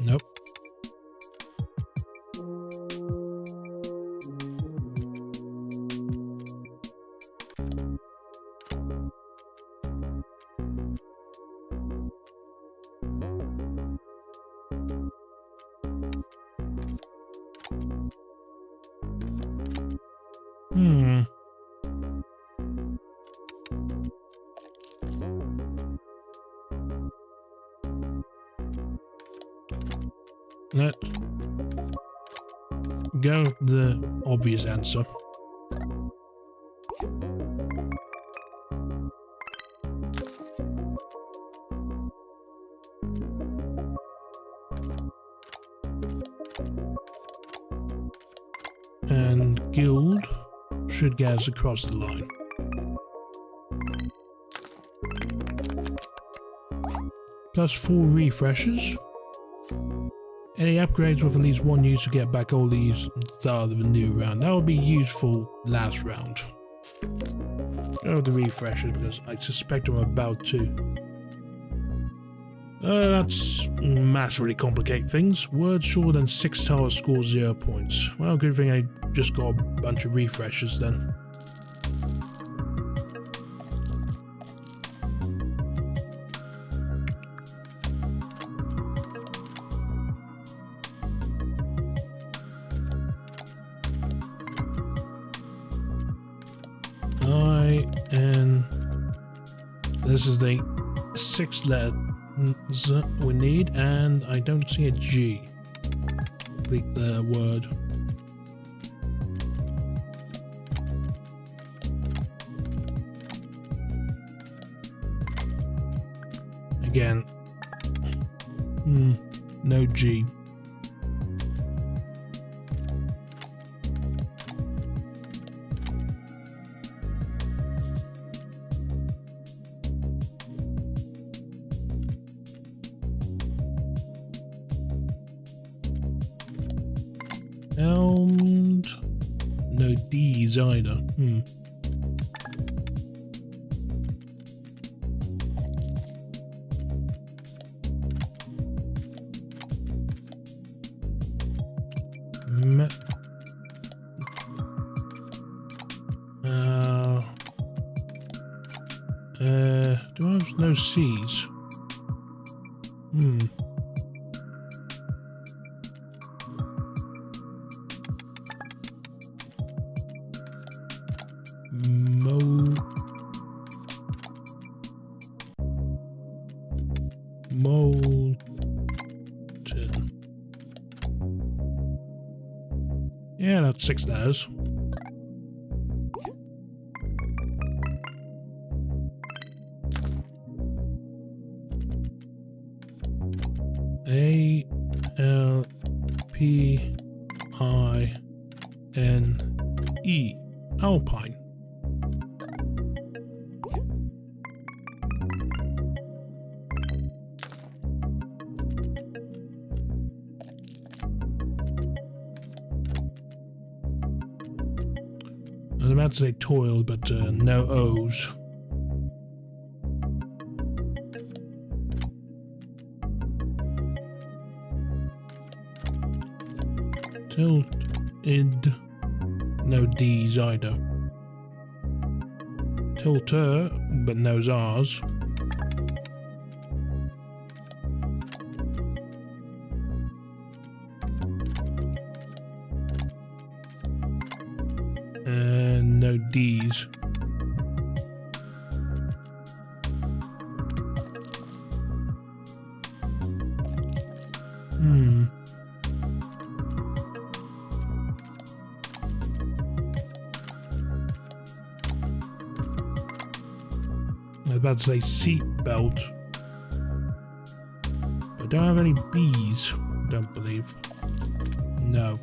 Speaker 1: Nope. Let's go with the obvious answer. guild should get us across the line. Plus 4 refreshes. Any upgrades with at least 1 use to get back all these at the start of a new round. That would be useful last round. Go with the refreshes because I suspect I'm about to. That's massively complicate things. Words shorter than 6 stars score 0 points. Well, good thing I just got a bunch of refreshes then. This is the 6 letters we need, and I don't see a G. Complete the word. Again. No G. And no D's either. Do I have no C's? Molten. Yeah, that's 6 letters. A-L-P-I-N-E. Alpine. I was about to say toil, but no O's. Tilted. No D's either. Tilter, but no R's. And no D's. I was about to say seat belt. I don't have any B's, don't believe. No.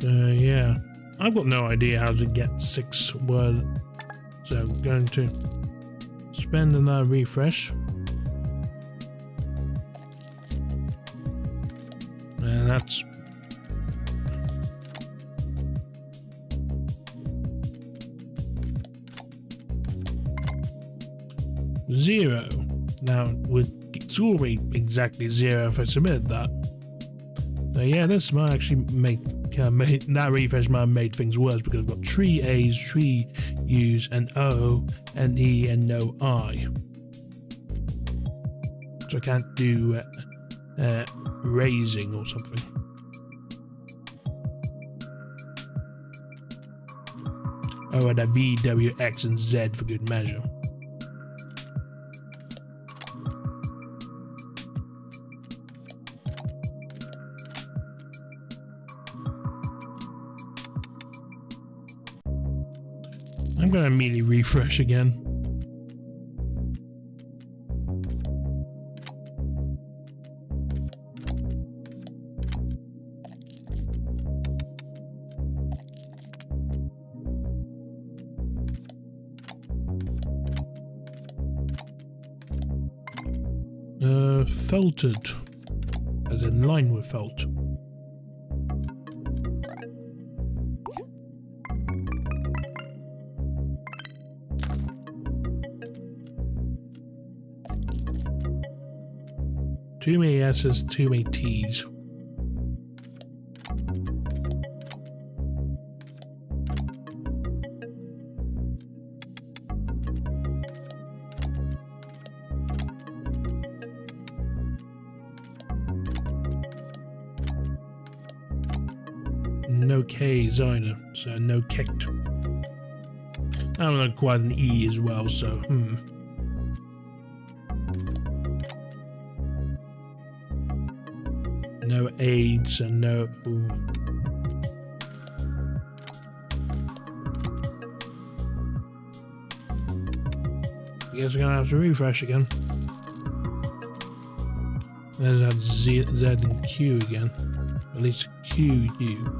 Speaker 1: Yeah. I've got no idea how to get 6 words. So I'm going to spend another refresh. And that's 0. Now it's already exactly 0 if I submitted that. So yeah, this might actually make that refresh might have made things worse because I've got 3 A's, 3 U's, an O, an E, and no I. So I can't do raising or something. Oh, and a V, W, X, and Z for good measure. I'm going to immediately refresh again. Felted. As in line with felt. Too many S's, too many T's. No K's either, so no kicked. I'm not quite an E as well, so no AIDS and no. Ooh. Guess we're gonna have to refresh again. There's that Z and Q again. At least Q U.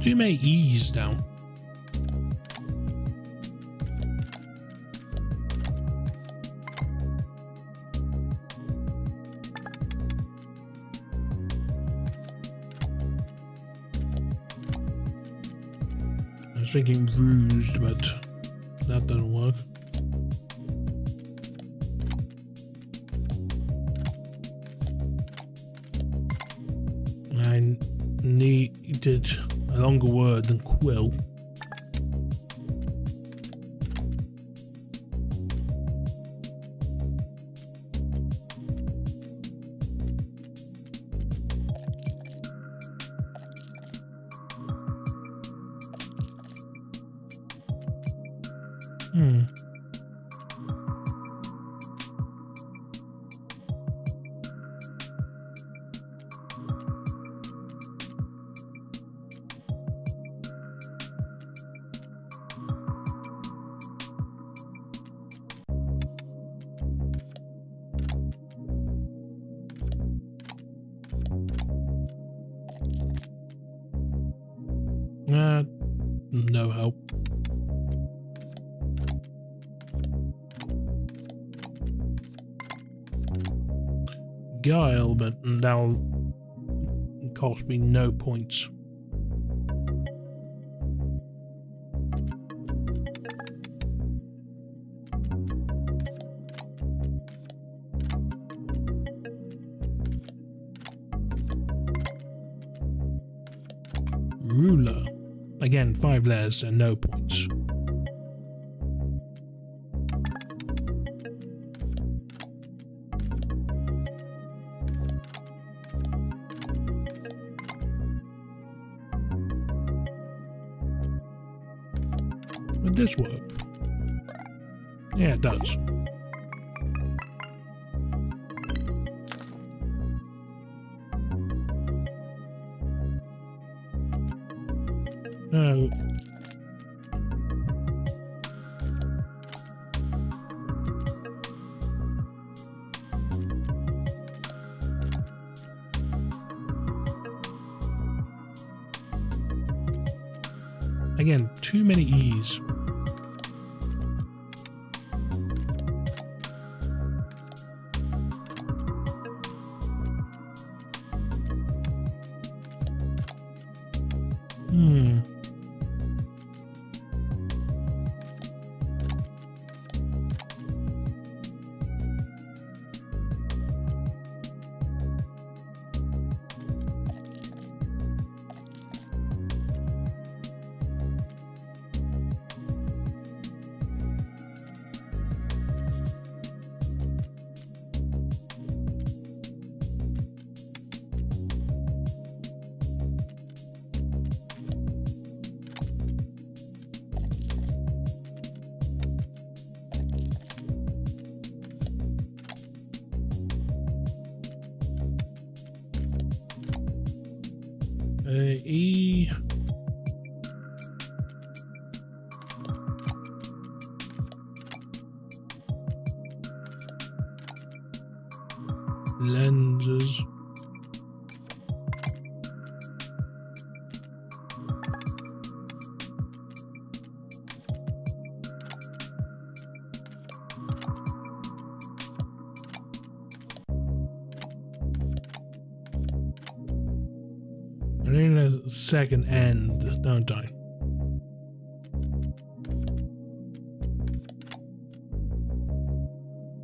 Speaker 1: Too many E's now. I was thinking rused, but that doesn't work. I needed a longer word than quill. No help. Guile, but that'll cost me no points. Ruler. Again, 5 letters and no points. Would this work? Yeah, it does. No. Again, too many E's. E. lenses. I need a second end, don't I?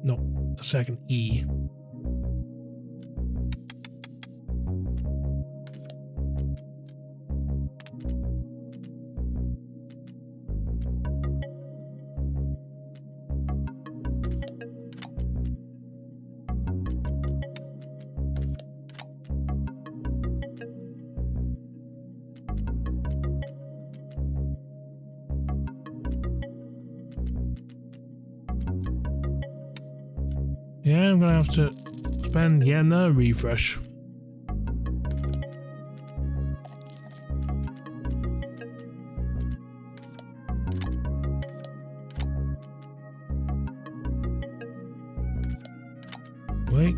Speaker 1: No, a second E. Yeah, I'm gonna have to spend yet another refresh. Wait.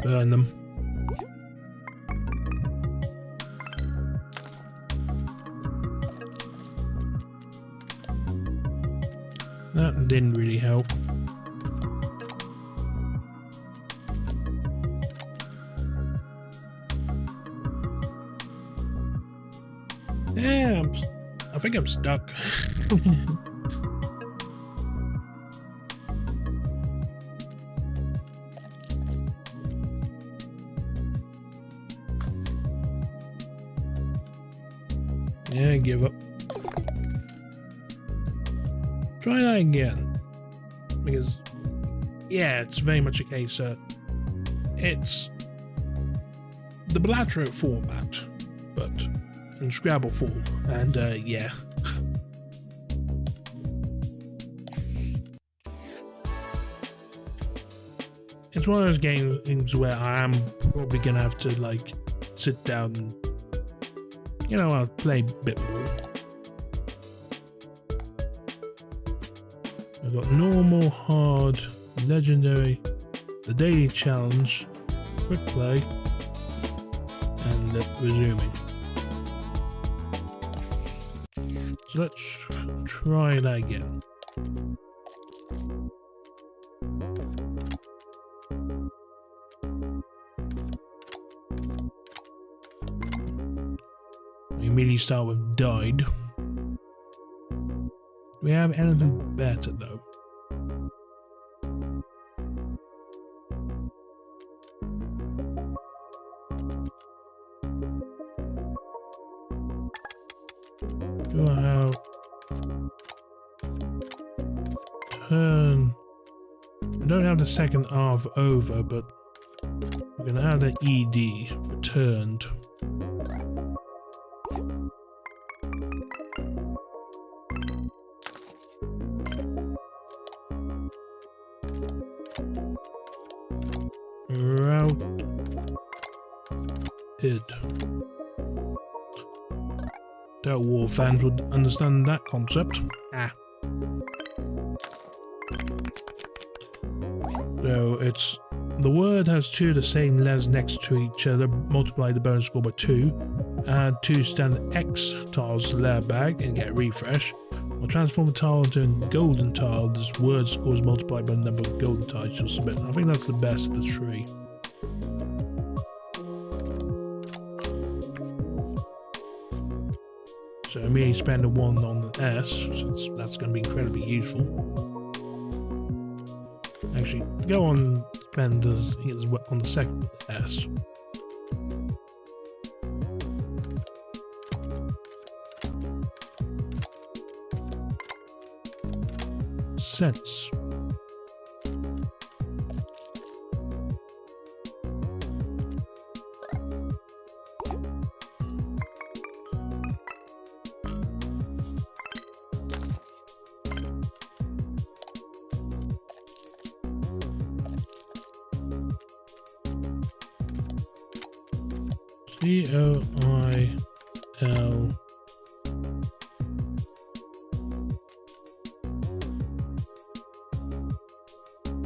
Speaker 1: Burn them. That didn't really help. Yeah, I think I'm stuck. Yeah, give up. Try that again. Because, yeah, it's very much a case that it's the bilateral format, but in Scrabble form. And, yeah. It's one of those games where I am probably gonna have to, like, sit down and, you know, I'll play a bit more. I've got normal, hard, legendary, the daily challenge, quick play, and resuming. So let's try that again. We immediately start with died. Do we have anything better though? Do I have turn? I don't have the second R for over, but we're gonna add an ED for turned. Routed. Doubt war fans would understand that concept. So it's the word has two of the same letters next to each other, multiply the bonus score by 2, add 2 standard X tiles to the layer bag and get a refresh, or transform a tile into a golden tile. This word score is multiplied by the number of golden tiles you'll submit. I think that's the best of the 3. So immediately spend a 1 on the S, since that's going to be incredibly useful. Actually, go on spend on the second S. Sense. COIL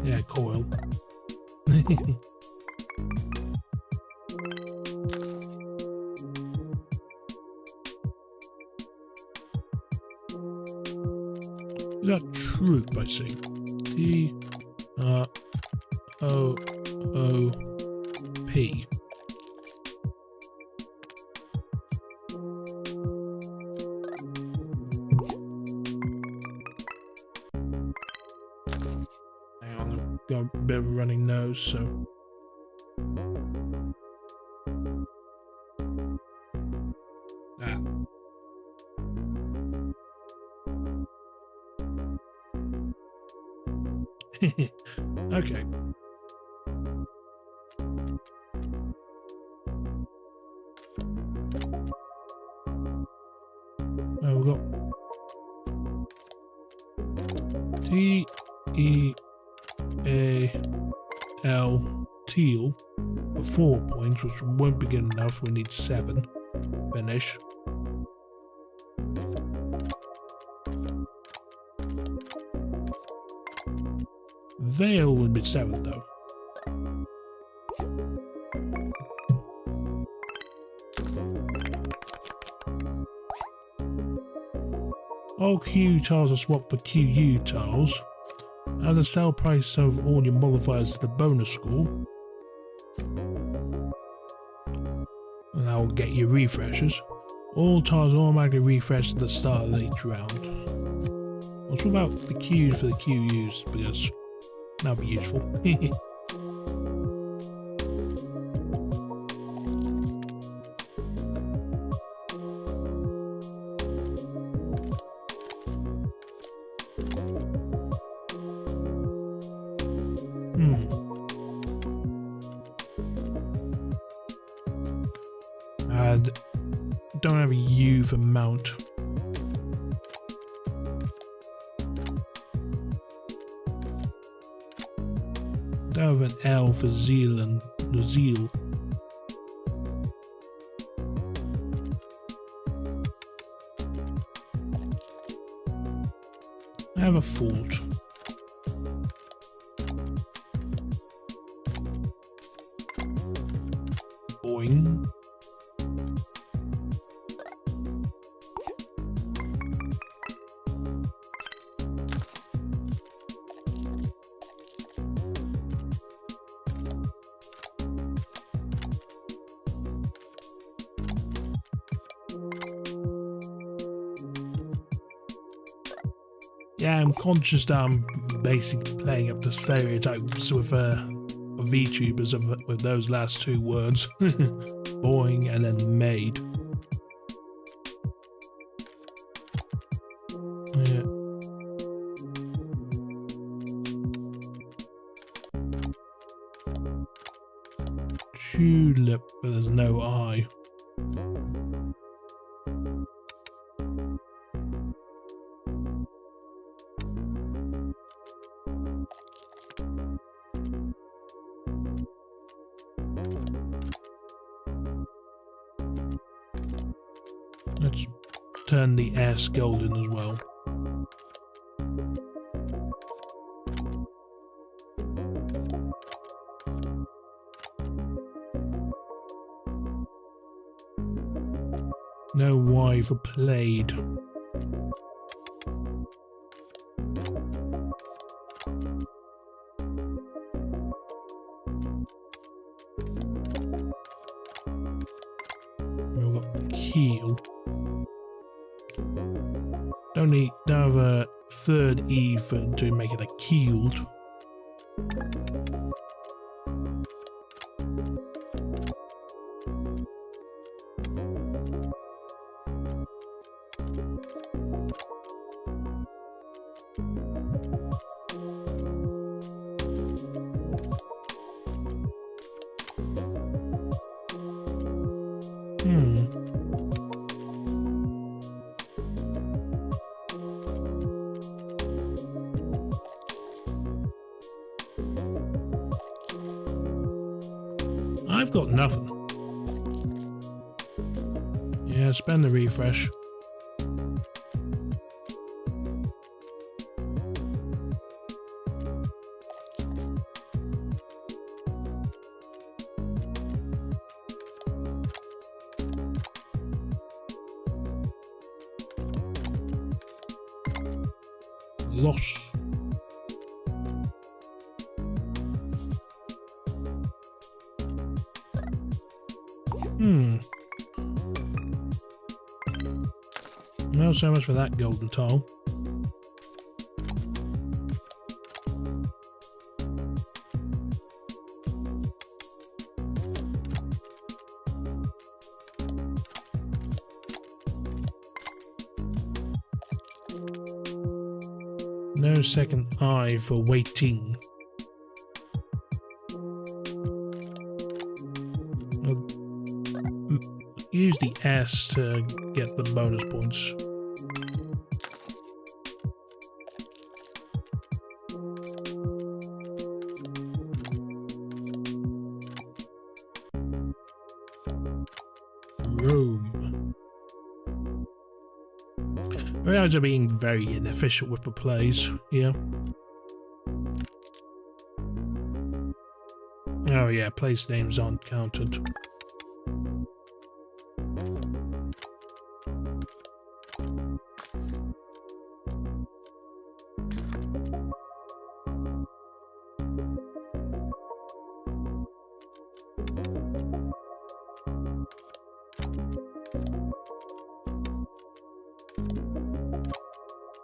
Speaker 1: Yeah, coil. Is that troop I see? T-R-O-O-P. Hang on, I've got a bit of a running nose, so... Ah. Okay. Oh, we've got T-E-A-L, teal, for 4 points, which won't be good enough. We need 7. Finish. Veil would be 7 though. All Q tiles are swapped for QU tiles. Add the sell price of all your modifiers to the bonus score. And that will get you refreshes. All tiles automatically refresh at the start of each round. What's about the Qs for the QUs? Because that'll be useful. And don't have a U for mount. Don't have an L for zeal and the zeal. I have a fort. Boing. Yeah, I'm conscious that I'm basically playing up the stereotypes with VTubers with those last 2 words. Boing and then made. Yeah. Tulip, but there's no I. Let's turn the S golden as well. No Y for played. We've got keel. Don't have a third E to make it a keeled. I've got nothing. Yeah, spend the refresh. Loss. Not so much for that golden tile. No second eye for waiting. Use the S to get the bonus points. Rome. I realize I'm being very inefficient with the plays here. Oh yeah, place names aren't counted.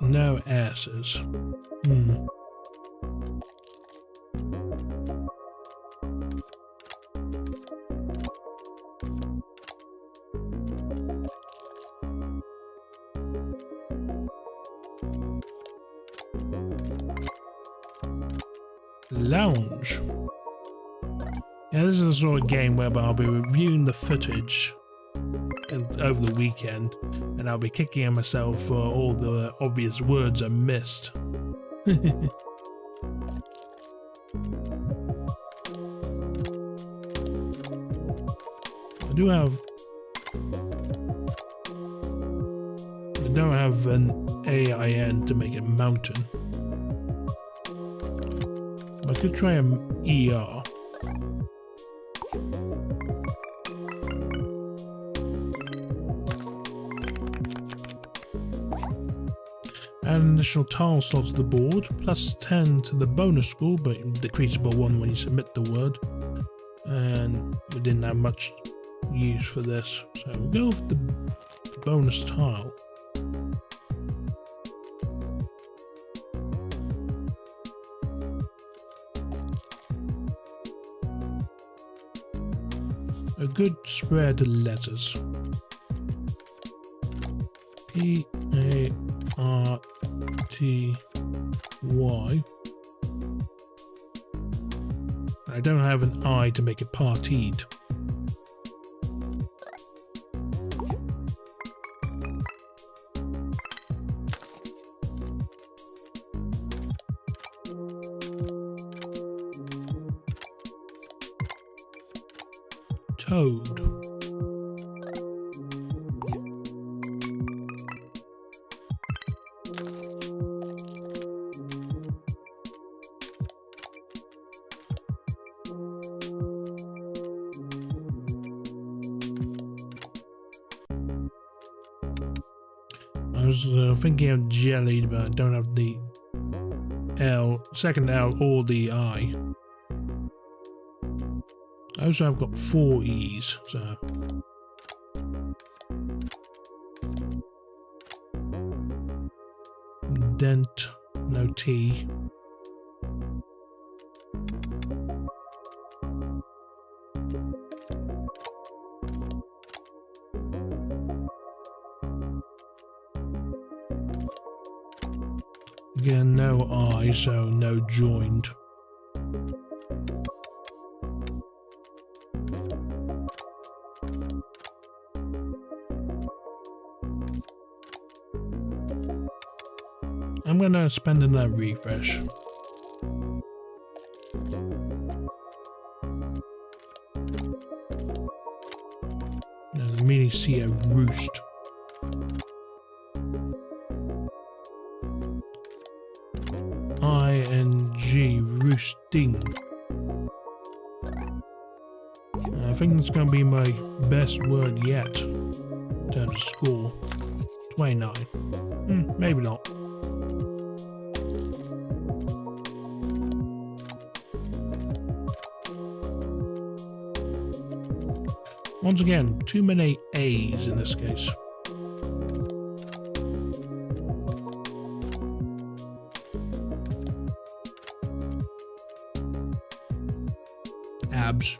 Speaker 1: No asses. Lounge. Yeah, this is the sort of game whereby I'll be reviewing the footage over the weekend, and I'll be kicking at myself for all the obvious words I missed. I don't have an AIN to make it mountain. I could try an ER. Add an additional tile slot to the board, plus 10 to the bonus score, but decreasable 1 when you submit the word. And we didn't have much use for this, so we'll go with the bonus tile. A good spread of letters. P-A-R-T-Y. I don't have an I to make it partied. Toad. I was thinking of jellied, but I don't have the L, second L or the I. Also, I've got 4 E's, so. Dent, no T. Again, no I, so no joined. I'm gonna spend another refresh. Now, let me see a roost. ING, roosting. I think it's gonna be my best word yet in terms of score. 29. Maybe not. Once again, too many A's in this case. Abs.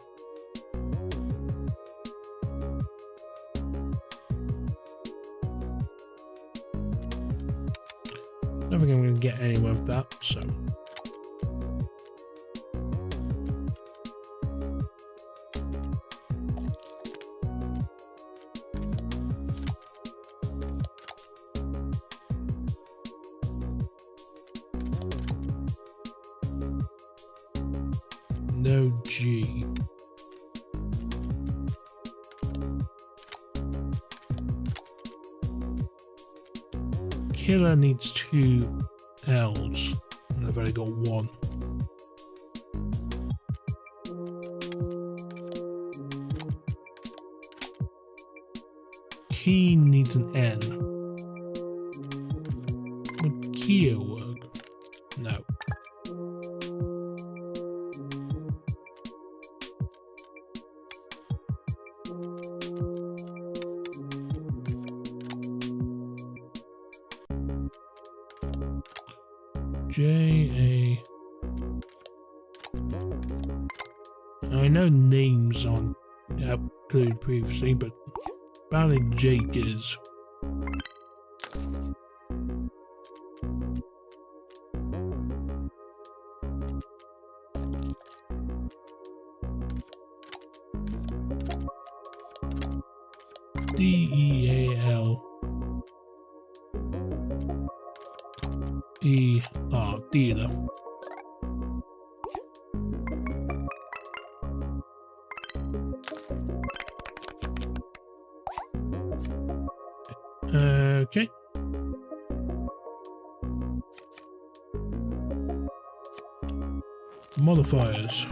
Speaker 1: I don't think I'm going to get anywhere with that, so. No G. Killer needs 2 L's, and I've only got 1. Keen needs an N. Would Kia work? No. J-A... I know names aren't included previously, but apparently Jake is. D-E-A-L E-R, dealer. Okay. Modifiers.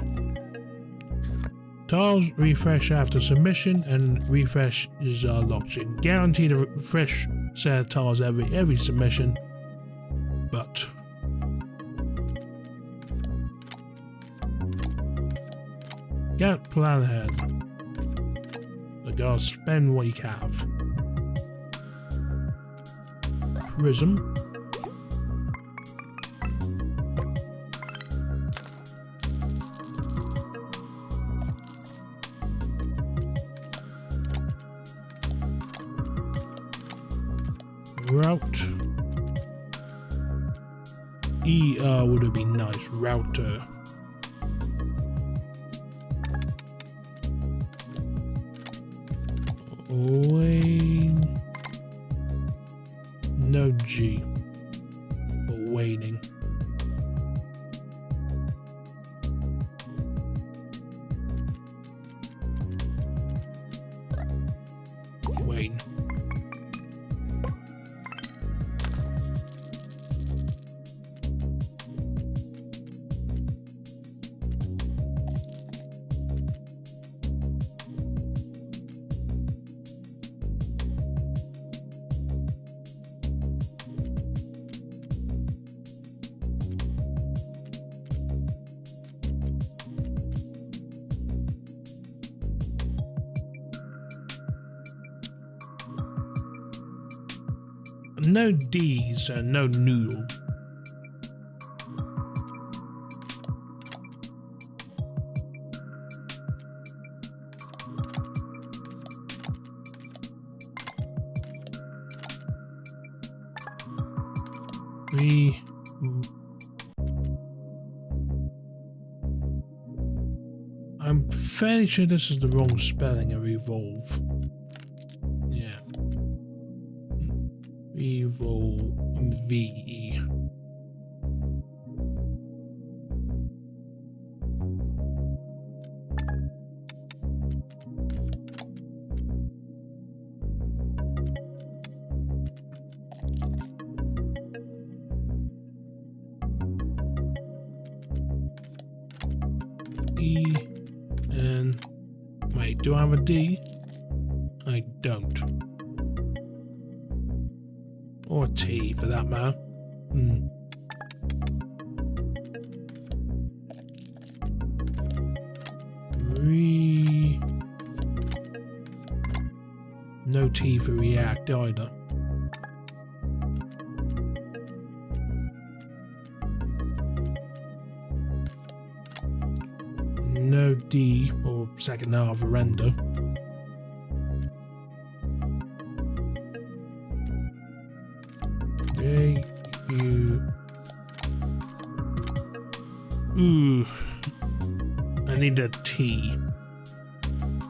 Speaker 1: Tiles refresh after submission, and refresh is locked in. Guarantee to refresh set of tiles every submission, but get plan ahead. So gotta spend what you have. Prism. Route. ER would have been nice. Router. Wayne. No G. But waning. Wayne. No D's and no noodle. I'm fairly sure this is the wrong spelling of evolve. Yeah. Evolve V. E N. Wait, do I have a D? I don't. Or a T for that matter. T for react either. No D or second half render. A U. Ooh, I need a T.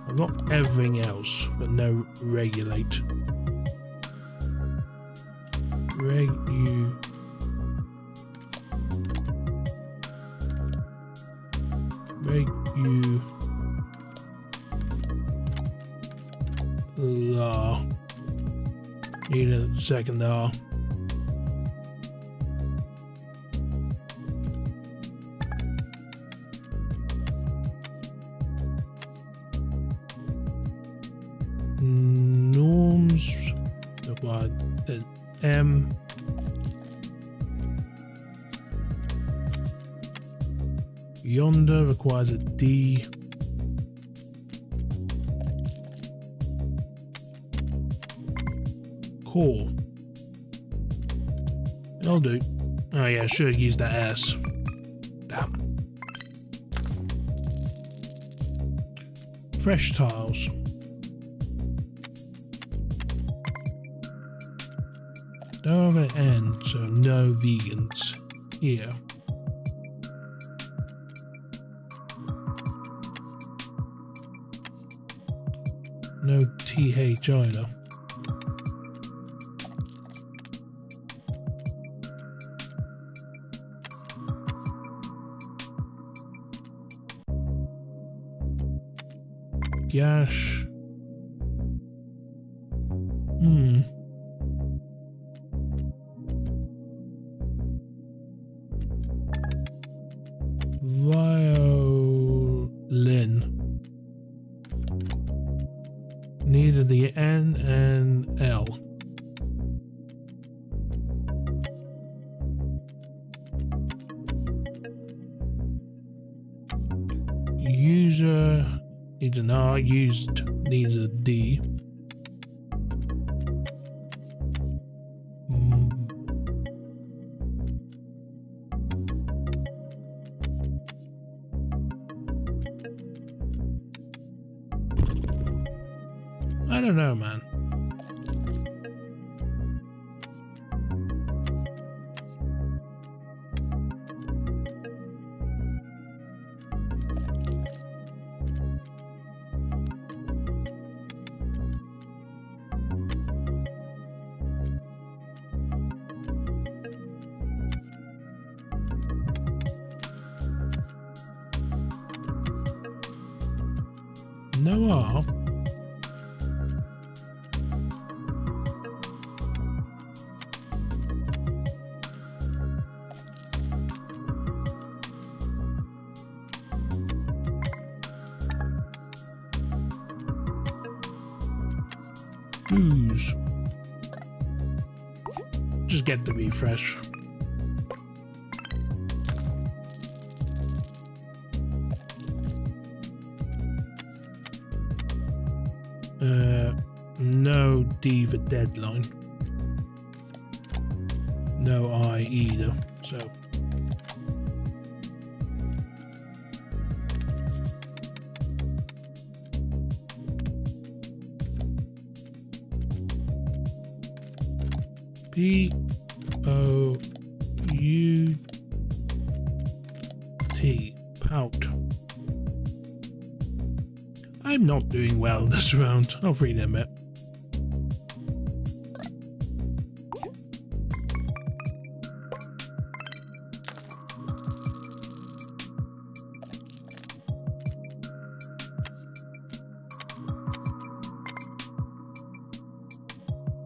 Speaker 1: I've got everything else, but no regulate. Reg U. Reg U. La. Need a second R. Norms required an M. Yonder requires a D. Core. I'll do. Oh yeah, I should have used that S. Damn. Fresh tiles. Don't have an N, so no vegans here. No TH either. Gash. Violin. Needed the N and L. User needs an R, used needs a D. I don't know, man. No R. Ooze. Just get the refresh. No D for deadline. No I either, so. P O U T, pout. I'm not doing well this round, I'll freely admit.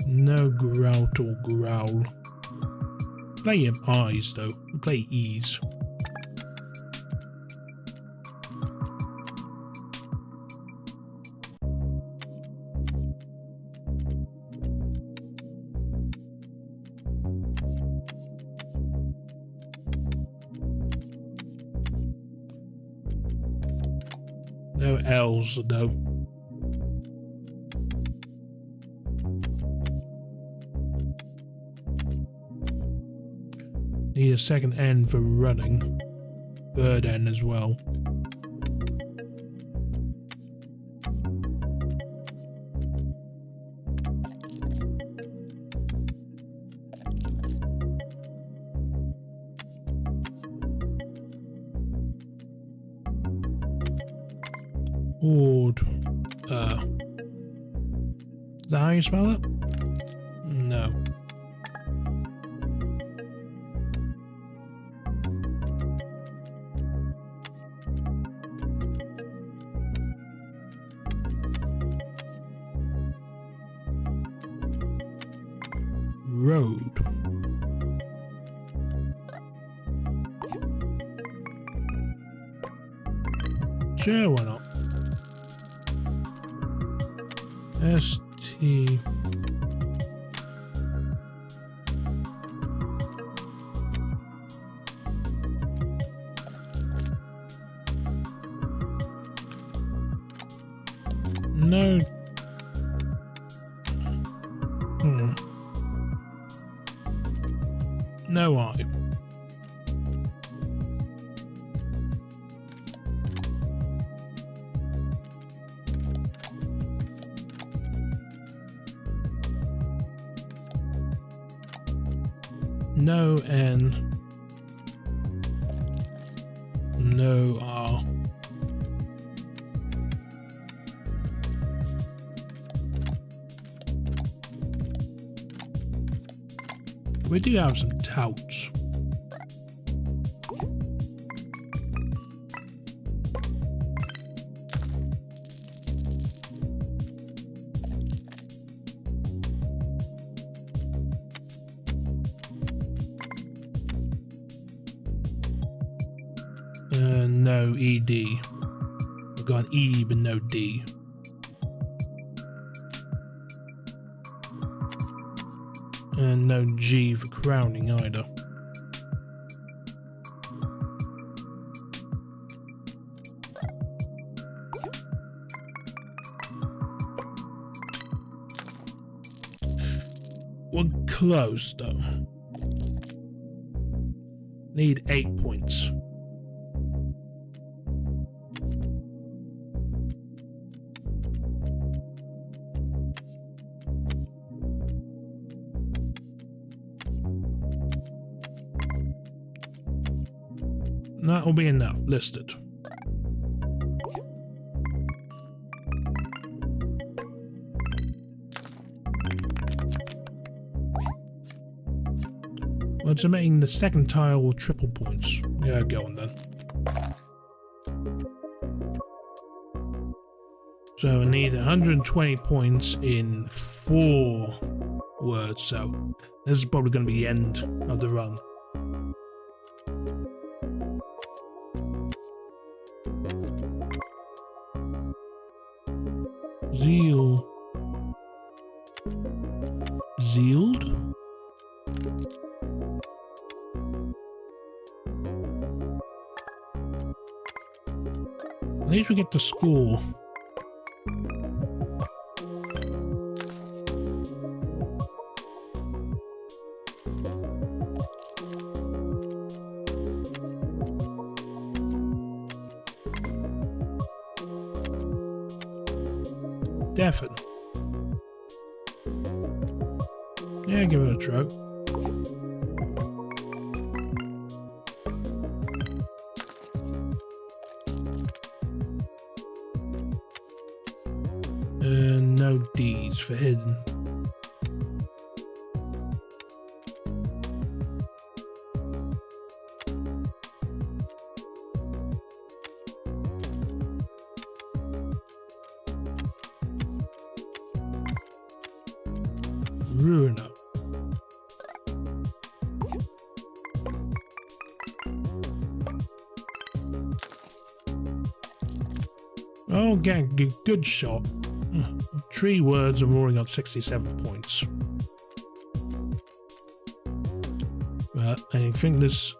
Speaker 1: No grout or growl. Plenty of I's though. Play E's. No L's though. Need a second N for running. Third N as well. Ord. Is that how you spell it? No. Road. Sure, why not? ST. No. No I. No N. No R. We do have some touts. No ED. We've got an E but no D. And no G for crowning either. We're close though. Need 8 points. That will be enough. Listed. Well, to making the second tile with triple points. Yeah, go on then. So I need 120 points in 4 words, so this is probably going to be the end of the run. Zeal. Zealed? At least we get to score. Defen. Yeah, give it a try. No D's for hidden. Ruiner. Oh, getting a good shot. 3 words and we've already got 67 points. But I think this...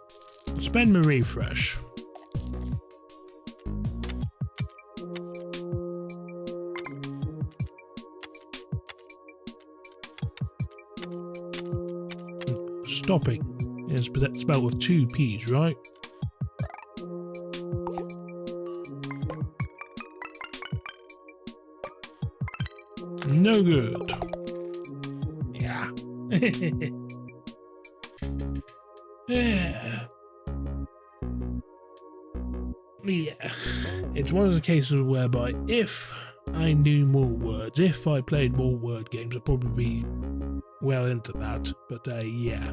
Speaker 1: Spend my refresh. Stopping. It's spelled with 2 P's, right? No good. Yeah. Yeah. It's one of the cases whereby if I knew more words, if I played more word games, I'd probably be well into that. But yeah,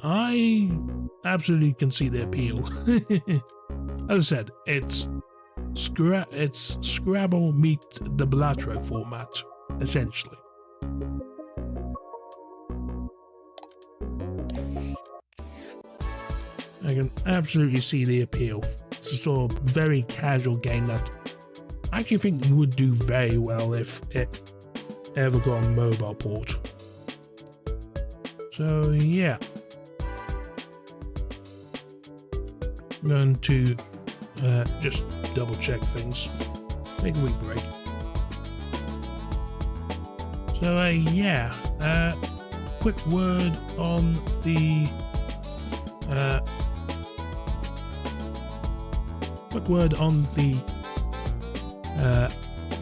Speaker 1: I absolutely can see the appeal. As I said, it's Scrabble meet the Balatro format, essentially. I can absolutely see the appeal. It's a sort of very casual game that I actually think would do very well if it ever got a mobile port. So yeah, I'm going to just double check things, take a wee break. So yeah, quick word on the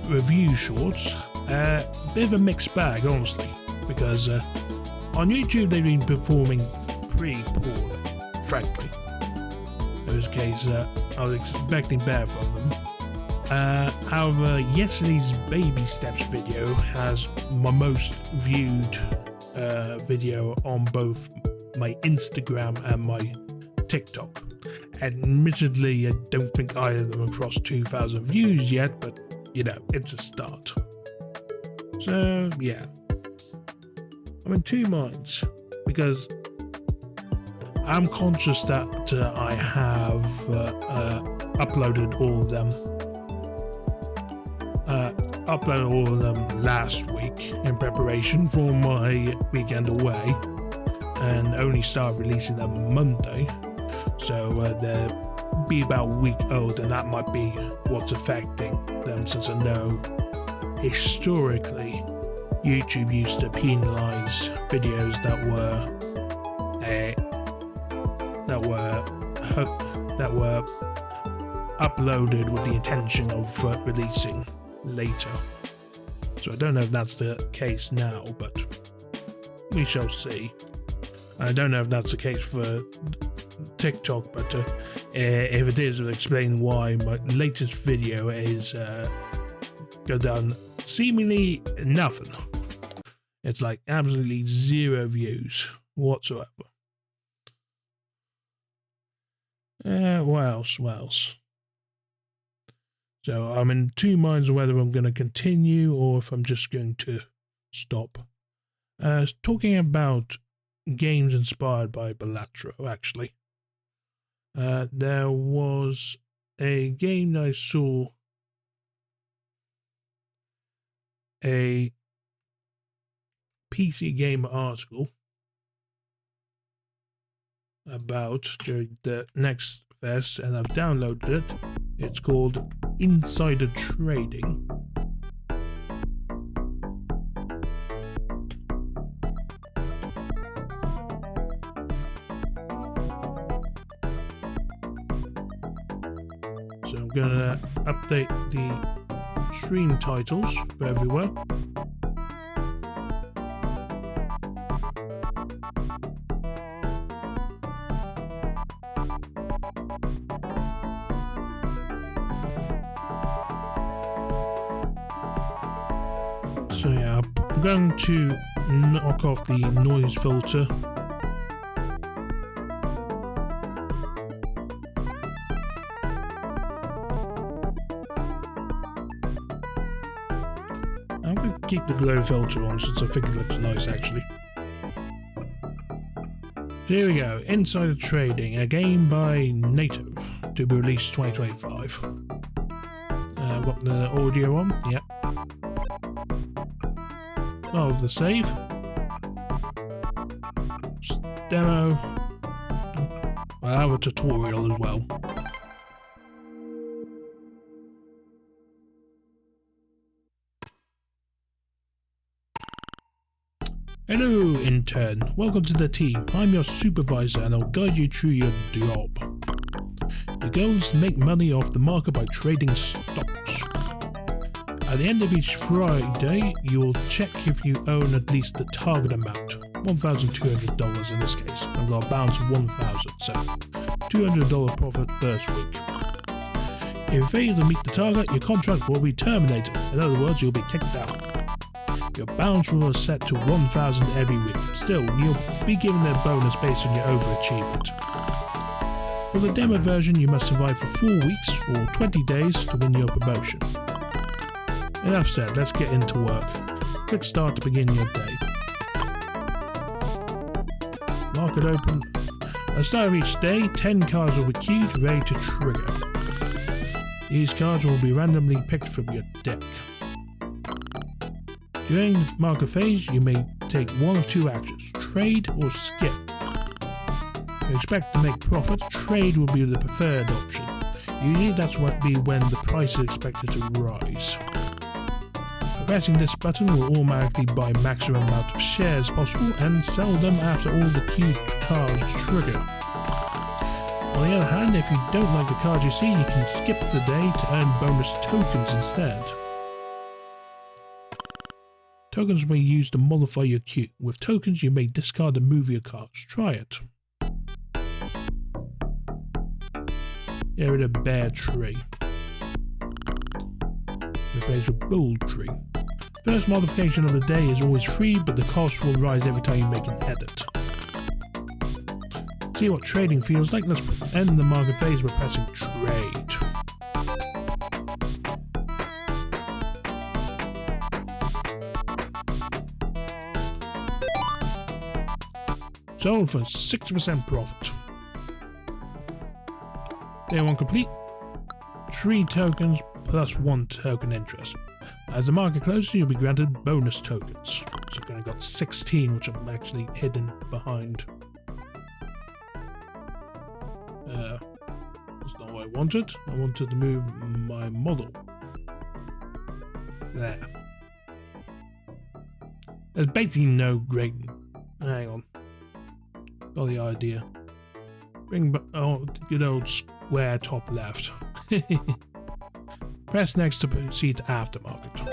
Speaker 1: review shorts. Bit of a mixed bag, honestly, because on YouTube they've been performing pretty poorly, frankly. In this case, I was expecting better from them. However, yesterday's baby steps video has my most viewed video on both my Instagram and my TikTok. Admittedly, I don't think either of them have crossed 2,000 views yet, but you know, it's a start. So yeah, I'm in two minds because I'm conscious that I have uploaded all of them last week in preparation for my weekend away, and only started releasing them Monday. So they'll be about a week old, and that might be what's affecting them, since I know historically YouTube used to penalize videos that were uploaded with the intention of releasing later. So I don't know if that's the case now, but we shall see. I don't know if that's the case for TikTok, but if it is, it'll explain why my latest video is go down seemingly nothing. It's like absolutely 0 views whatsoever. What else? So I'm in two minds of whether I'm going to continue or if I'm just going to stop. Talking about games inspired by Balatro, actually. There was a game that I saw a PC Gamer article about during the next fest, and I've downloaded it. It's called Insider Trading. So I'm gonna update the stream titles for everywhere. So yeah, I'm going to knock off the noise filter. I'm going to keep the glow filter on since I think it looks nice, actually. So here we go, Insider Trading, a game by Native, to be released 2025. I've got the audio on, yep. Of the save. Demo. I have a tutorial as well. Hello, intern. Welcome to the team. I'm your supervisor and I'll guide you through your job. The goal is to make money off the market by trading stocks. At the end of each Friday, you will check if you own at least the target amount, $1,200 in this case. I've got a balance of $1,000, so $200 profit first week. If you fail to meet the target, your contract will be terminated. In other words, you'll be kicked out. Your balance will be set to $1,000 every week. Still, you'll be given a bonus based on your overachievement. For the demo version, you must survive for 4 weeks or 20 days to win your promotion. Enough said, let's get into work. Click start to begin your day. Market open. At the start of each day, 10 cards will be queued, ready to trigger. These cards will be randomly picked from your deck. During the market phase, you may take one of two actions, trade or skip. If you expect to make profit, trade will be the preferred option. Usually that's what be when the price is expected to rise. Pressing this button will automatically buy maximum amount of shares possible and sell them after all the queued cards trigger. On the other hand, if you don't like the cards you see, you can skip the day to earn bonus tokens instead. Tokens may be used to modify your queue. With tokens, you may discard and move your cards. Try it. Get rid of Bear Tree. Replace with Bull Tree. First modification of the day is always free, but the cost will rise every time you make an edit. See what trading feels like? Let's end the market phase by pressing trade. Sold for 6% profit. Day 1 complete. 3 tokens plus 1 token interest. As the market closes, you'll be granted bonus tokens. So I've got 16, which I'm actually hidden behind. That's not what I wanted. I wanted to move my model. There. There's basically no great... Hang on. Got the idea. Bring good old square top left. Press next to proceed to aftermarket.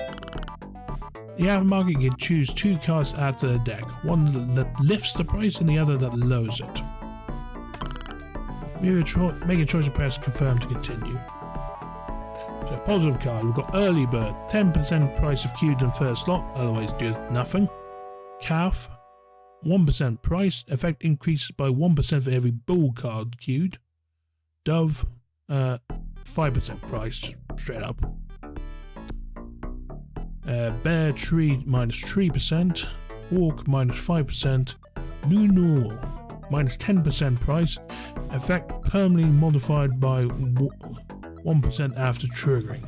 Speaker 1: The aftermarket, you can choose 2 cards to add to the deck. One that lifts the price and the other that lowers it. Make a choice and press confirm to continue. So positive card, we've got Early Bird, 10% price of queued in first slot, otherwise just nothing. Calf, 1% price, effect increases by 1% for every bull card queued. Dove, 5% price, straight up. Bear Tree minus 3%, Walk minus 5%, New Normal minus 10% price, effect permanently modified by 1% after triggering.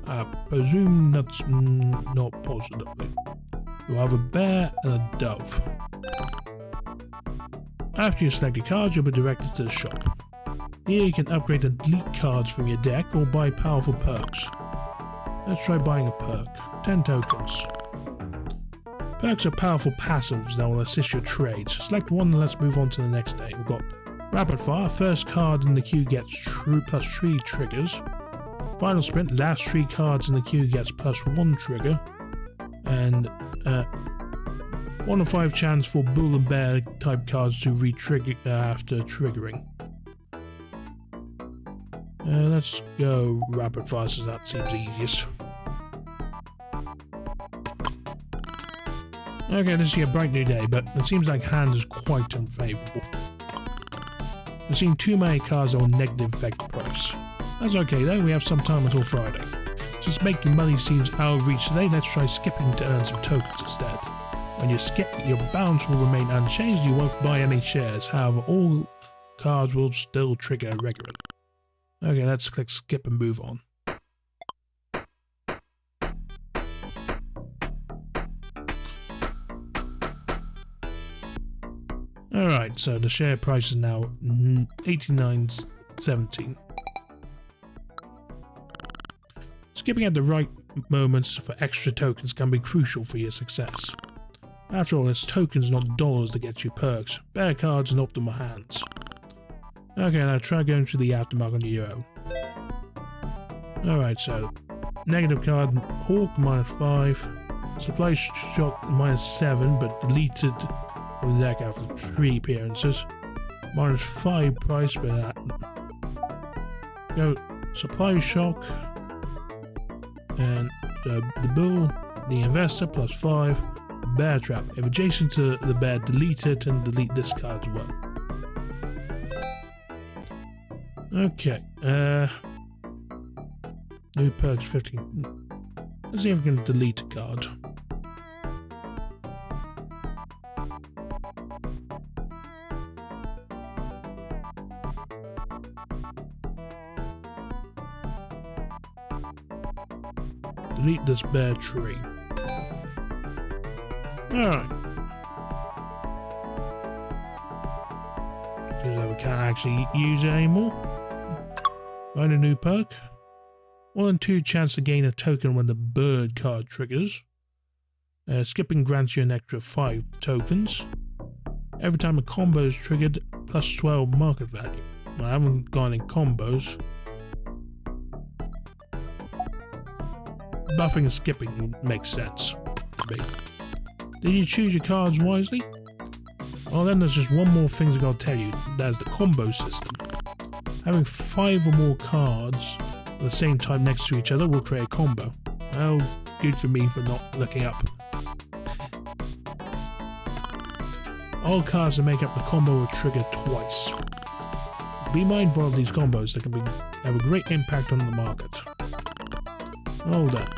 Speaker 1: I presume that's not positively. You'll have a bear and a dove. After you select your cards, you'll be directed to the shop. Here you can upgrade and delete cards from your deck or buy powerful perks. Let's try buying a perk. 10 tokens. Perks are powerful passives that will assist your trades. Select one and let's move on to the next day. We've got Rapid Fire. First card in the queue gets plus 3 triggers. Final Sprint. Last 3 cards in the queue gets plus 1 trigger. And 1 in 5 chance for Bull and Bear type cards to re-trigger after triggering. Let's go Rapid Fire since that seems easiest. Okay, this is a bright new day, but it seems like hand is quite unfavourable. I've seen too many cards on negative effect price. That's okay though, we have some time until Friday. Since making money seems out of reach today, let's try skipping to earn some tokens instead. When you skip, your balance will remain unchanged, you won't buy any shares, however all cards will still trigger regularly. Okay, let's click skip and move on. Alright, so the share price is now 89.17. Skipping at the right moments for extra tokens can be crucial for your success. After all, it's tokens, not dollars, that get you perks. Better cards in optimal hands. Okay, now try going to the aftermarket on your own. Alright, so negative card, Hawk -5, Supply Shock -7, but deleted from the deck after 3 appearances. -5 price, but go Supply Shock, and the Bull, the Investor +5, Bear Trap. If adjacent to the bear, delete it and delete this card as well. Okay, new perks 15. Let's see if we can delete a card. Delete this bear tree. Alright. So that we can't actually use it anymore. Find a new perk. 1 in 2 chance to gain a token when the bird card triggers. Skipping grants you an extra 5 tokens. Every time a combo is triggered, +12 market value. Well, I haven't got any combos. Buffing and skipping makes sense to me. Did you choose your cards wisely? Well, then there's just one more thing I gotta tell you. That's the combo system. Having 5 or more cards of the same type next to each other will create a combo. Oh, good for me for not looking up. All cards that make up the combo will trigger twice. Be mindful of these combos that can have a great impact on the market. Hold on.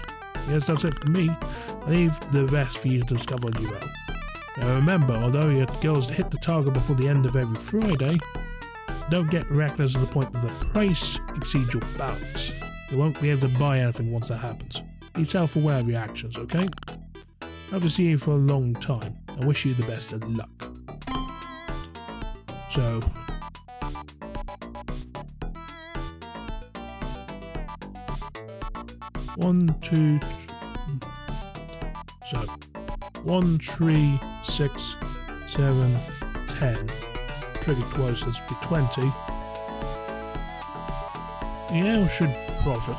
Speaker 1: Yes, that's it for me. I leave the rest for you to discover on your own. Now remember, although your goal is to hit the target before the end of every Friday, don't get reckless to the point that the price exceeds your balance. You won't be able to buy anything once that happens. Be self-aware of your actions, okay? Hope to see you for a long time. I wish you the best of luck. So... So 1, 3, 6, 7, 10. Trigger twice, let's be 20. Yeah, we should profit.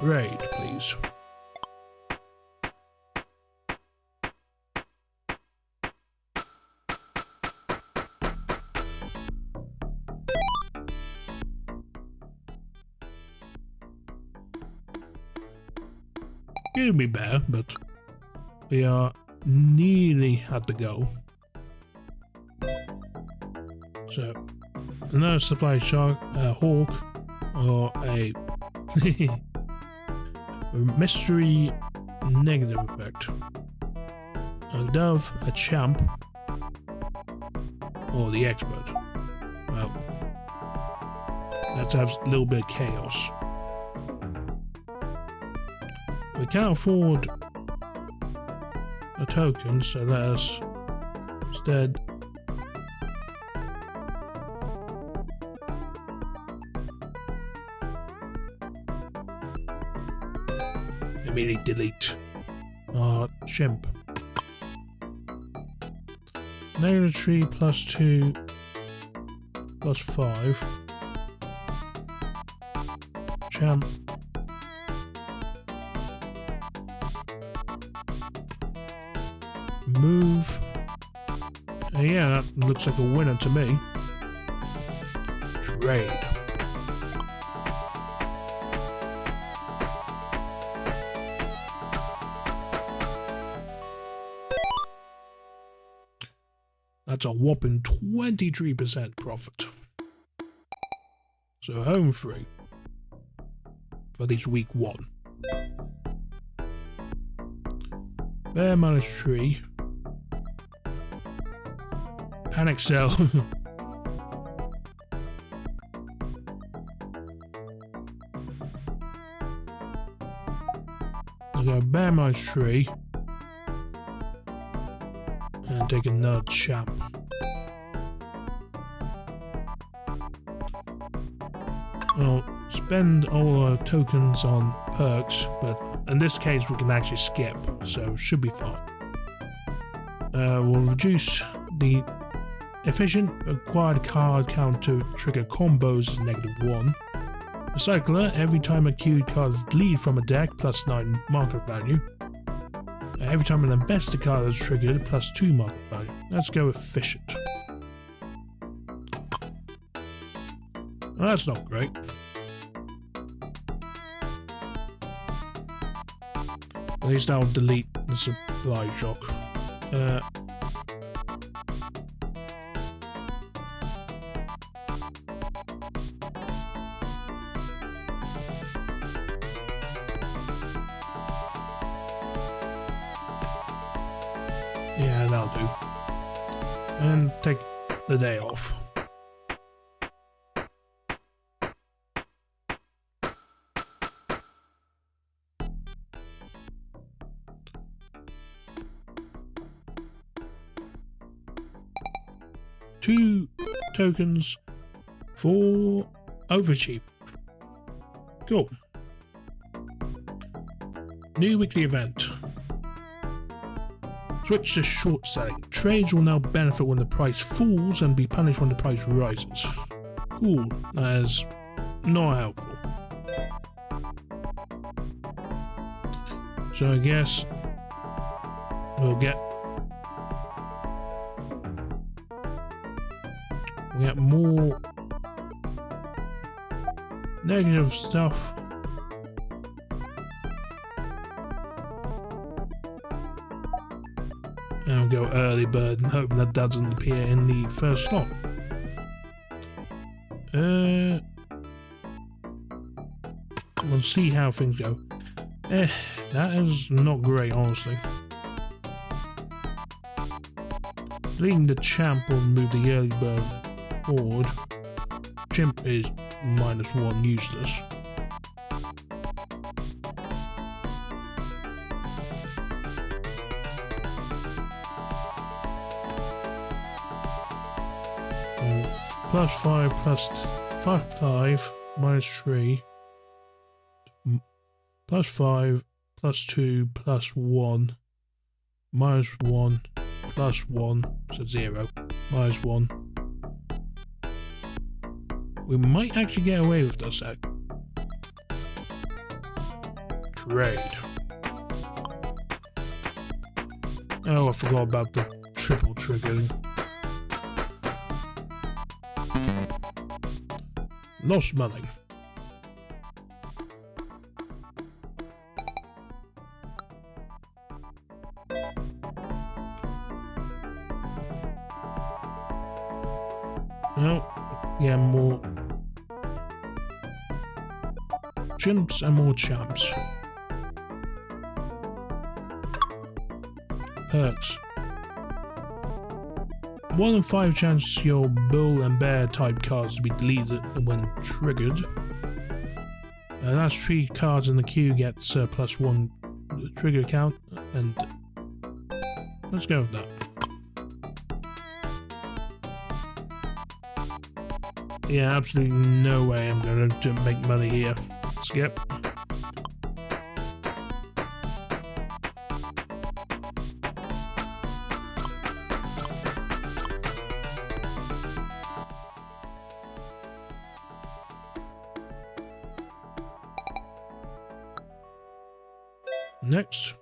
Speaker 1: Raid, please. Could be better, but we are nearly at the goal. So, another Supply Shark, a Hawk, or a mystery negative effect. A Dove, a Champ, or the Expert. Well, let's have a little bit of chaos. We can't afford a token, so let us instead immediately delete our chimp. Negative 3 +2 +5. Champ. Move. Yeah, that looks like a winner to me. Trade. That's a whopping 23% profit. So home free for this week 1. Bear -3. Panic sell. I got bear -3 and take another champ. Well, spend all our tokens on perks, but in this case we can actually skip, so should be fine. will reduce the efficient acquired card count to trigger combos is -1. Recycler, every time a queued card is deleted from a deck, +9 market value. Every time an investor card is triggered, +2 market value. Let's go efficient. That's not great. At least I'll delete the supply shock. Yeah, that'll do. And take the day off. Two tokens for overachieve. Cool. New weekly event. Switch to short selling. Trades will now benefit when the price falls and be punished when the price rises. Cool. That is not helpful. So I guess we'll get more negative stuff. And I'll go early bird and hope that doesn't appear in the first slot. We'll see how things go. That is not great, honestly. Leading the champ will move the early bird forward. Chimp is -1, useless. +5 +5 -3 +5 +2 +1 -1 +1, so 0 -1. We might actually get away with this. Trade. Oh, I forgot about the triple triggering. Lost money. No, yeah, more chimps and more champs. Perks. 1 in 5 chance your bull and bear type cards to be deleted when triggered. That's 3 cards in the queue gets +1 trigger count, and let's go with that. Yeah, absolutely no way I'm going to make money here. Skip. Next.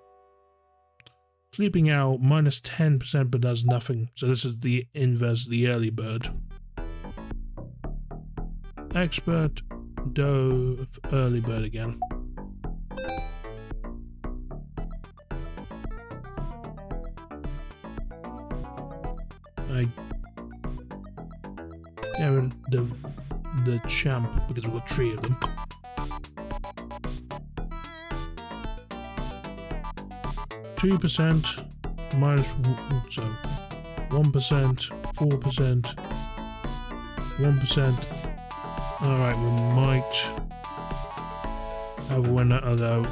Speaker 1: Sleeping out, -10% but does nothing. So this is the inverse of the early bird. Expert, dove, early bird again. I get rid of the champ because we've got 3 of them. -2%, so 1%, 4%, 1%. Alright, we might have a winner, although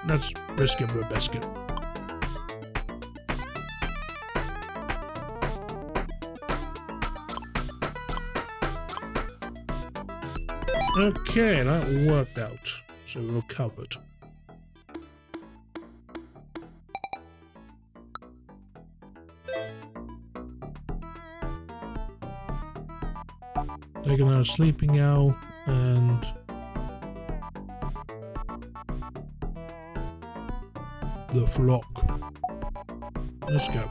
Speaker 1: let's risk it for a biscuit. Okay, that worked out. So we're covered. Taking out Sleeping Owl and the flock. Let's go.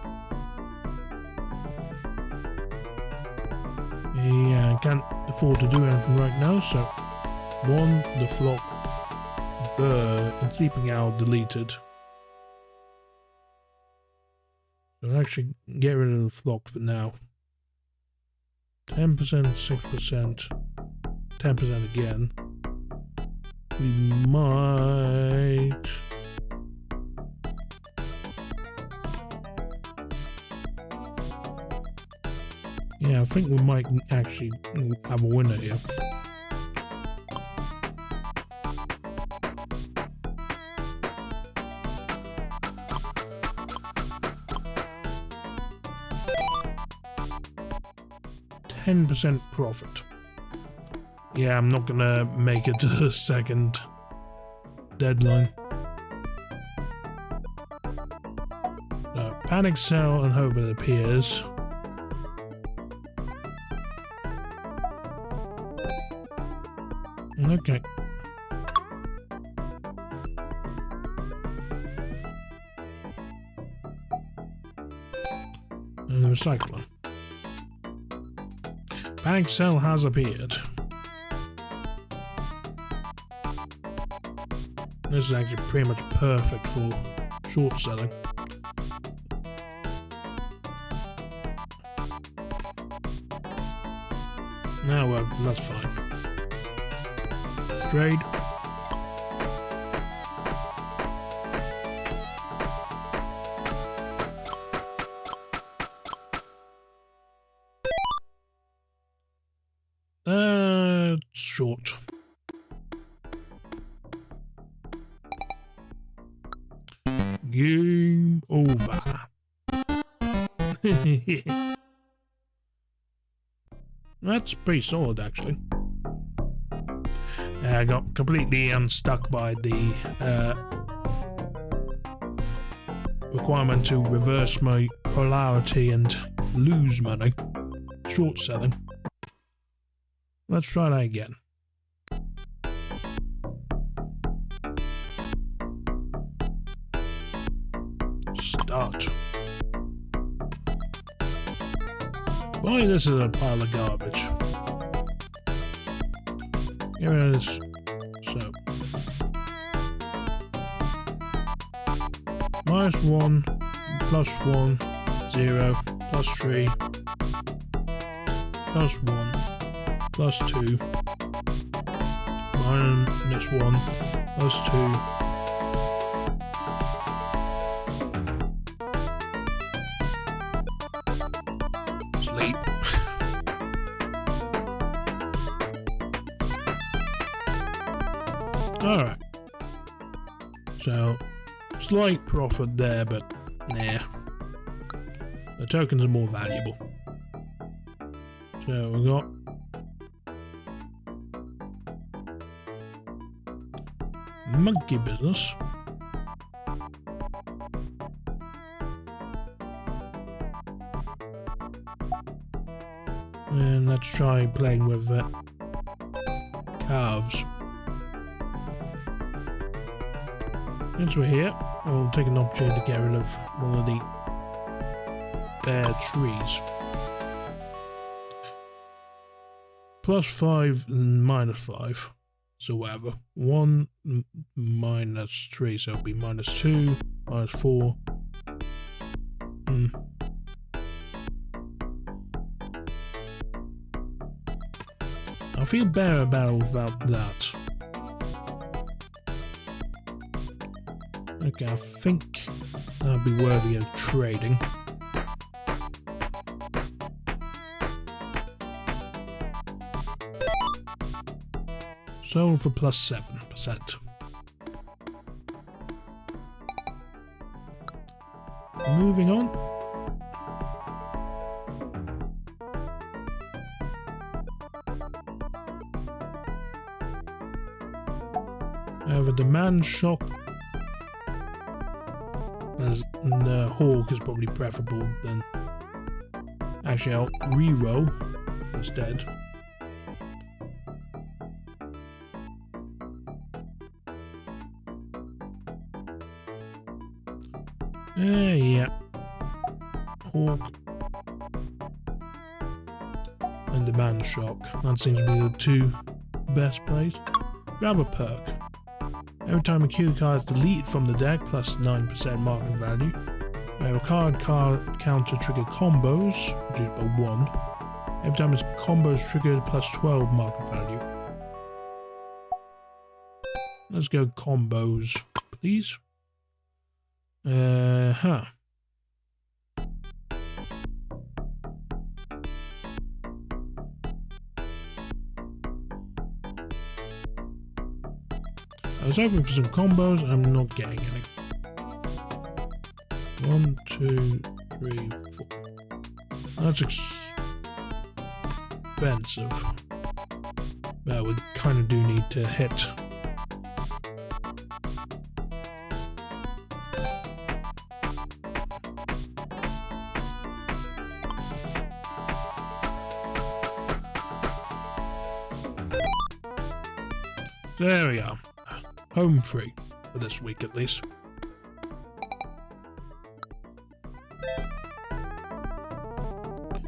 Speaker 1: Yeah, I can't afford to do anything right now, so 1, the flock, bird, and Sleeping Owl deleted. So I'll actually get rid of the flock for now. 10%, 6%, 10% again. We might... Yeah, I think we might actually have a winner here. %10 profit. Yeah, I'm not gonna make it to the second deadline. So, panic sell and hope it appears. Okay. And the recycler. Panic sell has appeared. This is actually pretty much perfect for short selling. Now, well, that's fine. Trade. Short. Game over. That's pretty solid, actually. I got completely unstuck by the requirement to reverse my polarity and lose money. Short selling. Let's try that again. Start. Boy, this is a pile of garbage. Get rid of this. So. -1, +1, 0, +3, +1, +2, -1, +2. Sleep. Alright. So, slight profit there, but nah. The tokens are more valuable. So we got monkey business. And let's try playing with calves. Since we're here, I'll take an opportunity to get rid of one of the bare trees. +5 and -5. So whatever. 1 -3, so it'll be -2, -4. I feel better about without that. Okay, I think that'll be worthy of trading. Sold for +7%. Moving on. I have a demand shock. And the hawk is probably preferable then. Actually, I'll re-roll instead. Yeah. Hawk. And Demand Shock. That seems to be the two best plays. Grab a perk. Every time a cue card is deleted from the deck, plus 9% market value. A card counter trigger combos, reduced by 1. Every time a combo is triggered, plus 12 market value. Let's go combos, please. I was hoping for some combos, I'm not getting any. 1, 2, 3, 4. That's expensive. Well, we kind of do need to hit. There we are. Home free for this week at least.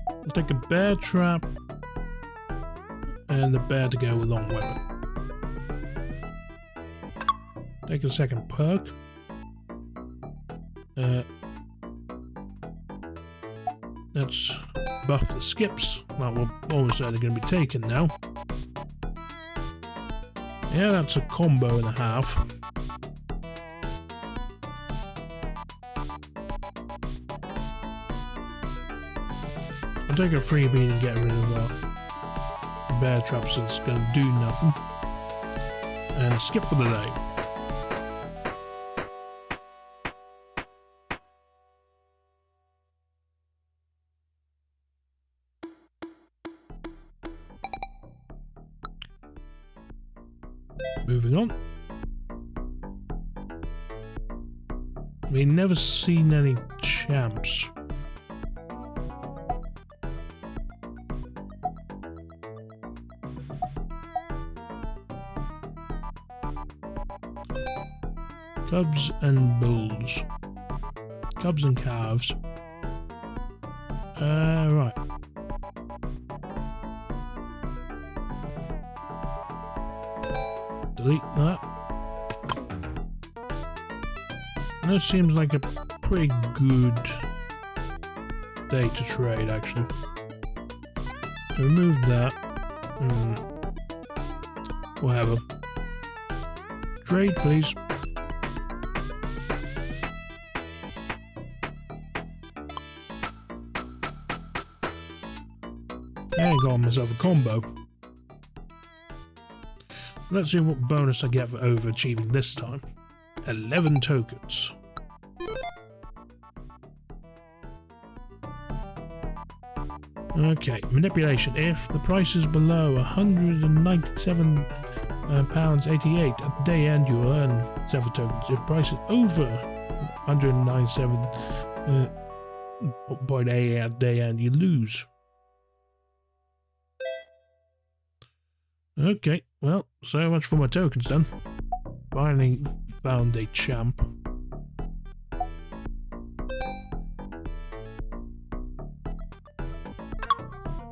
Speaker 1: I'll take a bear trap and the bear to go along with it. Take a second perk. Let's buff the skips. Well, we're almost certainly going to be taken now. Yeah, that's a combo and a half. I'll take a freebie and get rid of that bear trap since it's going to do nothing. And skip for the day. Moving on. We've never seen any champs. Cubs and bulls. Cubs and calves. Right. Delete that. That seems like a pretty good day to trade, actually. Remove that. Whatever. Trade, please. I got myself a combo. Let's see what bonus I get for overachieving this time. 11 tokens. Okay, manipulation. If the price is below £197.88 at day end, you earn 7 tokens. If the price is over £197.88 at day end, you lose. Okay, well, so much for my tokens then. Finally found a champ.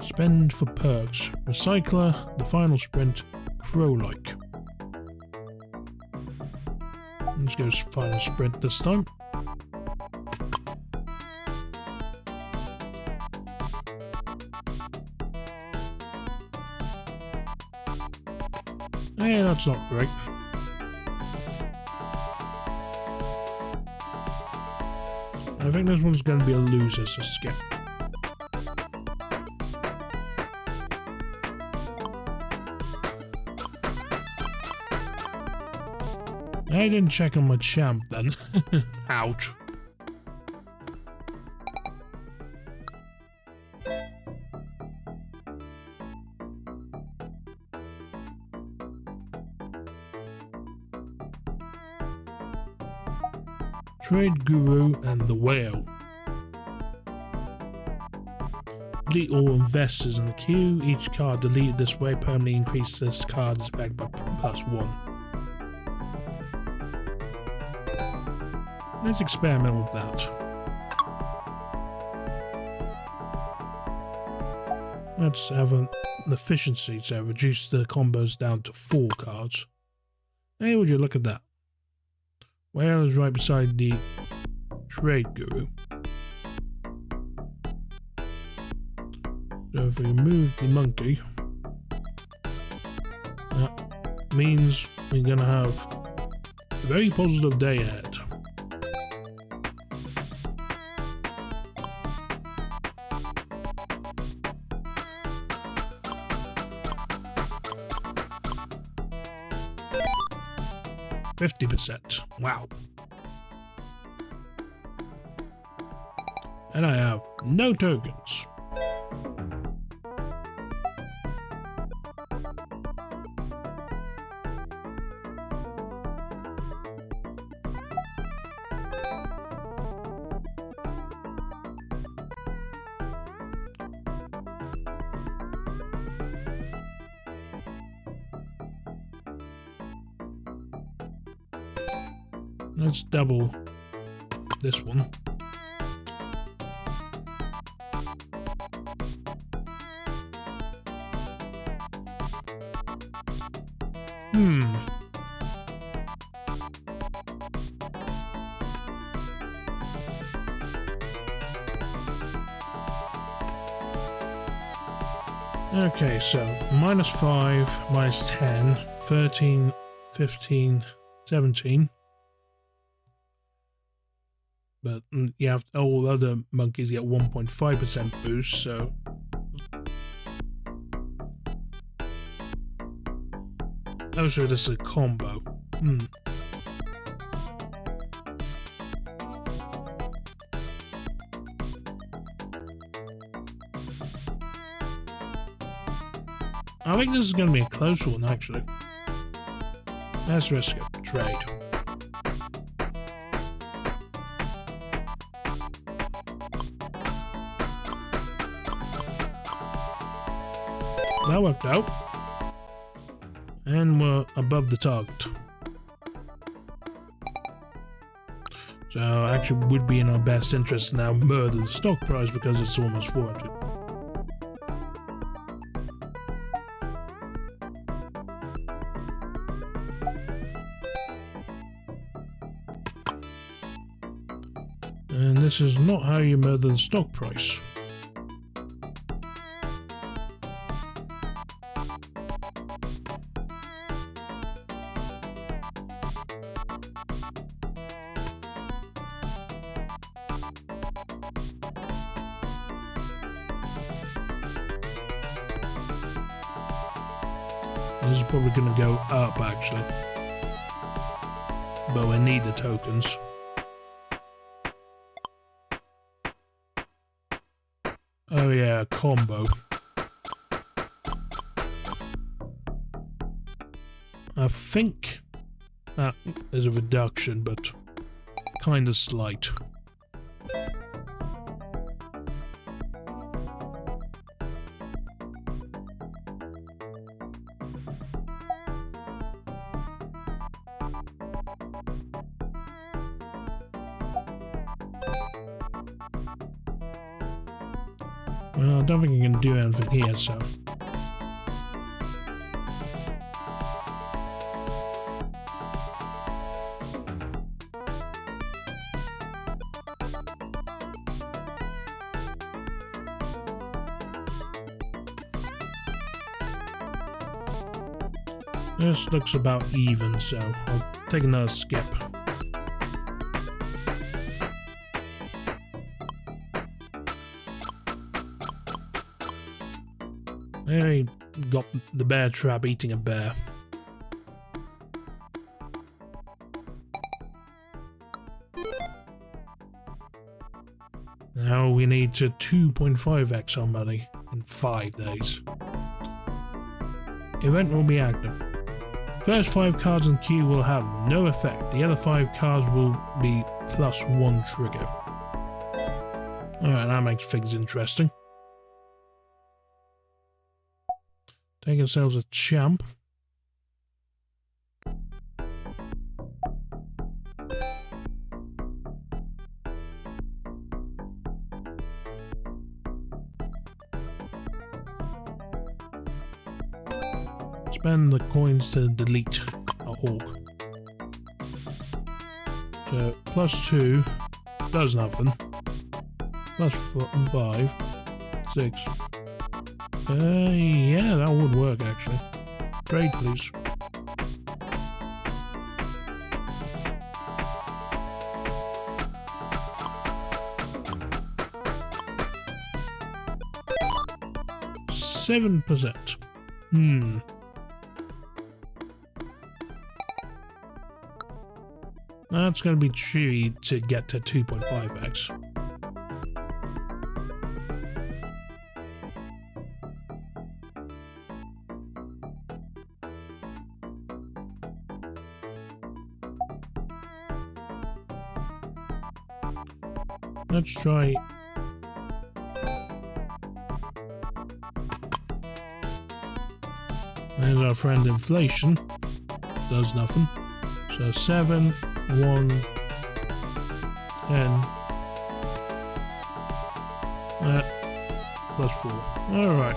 Speaker 1: Spend for perks. Recycler, the final sprint, Crow-like. Let's go final sprint this time. Yeah, that's not great. I think this one's going to be a loser, so skip. I didn't check on my champ then. Ouch. Trade Guru and the Whale. Delete all investors in the queue. Each card deleted this way permanently increases this card's effect by +1. Let's experiment with that. Let's have an efficiency, so reduce the combos down to 4 cards. Hey, would you look at that? Whale is right beside the Trade Guru. So if we remove the monkey, that means we're gonna have a very positive day ahead. %. Wow. And I have no tokens. Let's double this one. Okay, so -5, -10, 13, 15, 17. But you have all other monkeys get 1.5% boost, so oh, so this is a combo. I think this is going to be a close one, actually. Let's risk it. Trade. That worked out. And we're above the target. So actually would be in our best interest to now murder the stock price because it's almost 400. And this is not how you murder the stock price. This is probably going to go up, actually. But we need the tokens. Oh yeah, combo. I think that is a reduction, but kind of slight. Well, I don't think you can do anything here, so. This looks about even, so I'll take another skip. I got the bear trap eating a bear. Now we need to 2.5x our money in 5 days. Event will be active. First 5 cards in queue will have no effect. The other 5 cards will be +1 trigger. Alright, that makes things interesting. Take ourselves a champ. spend the coins to delete a hawk. So +2 does nothing. +5, 6. Yeah, that would work actually. Trade, please. %. That's going to be tricky to get to 2.5x. Let's try. There's our friend inflation. Does nothing. So 7, 1, 10. +4. Alright.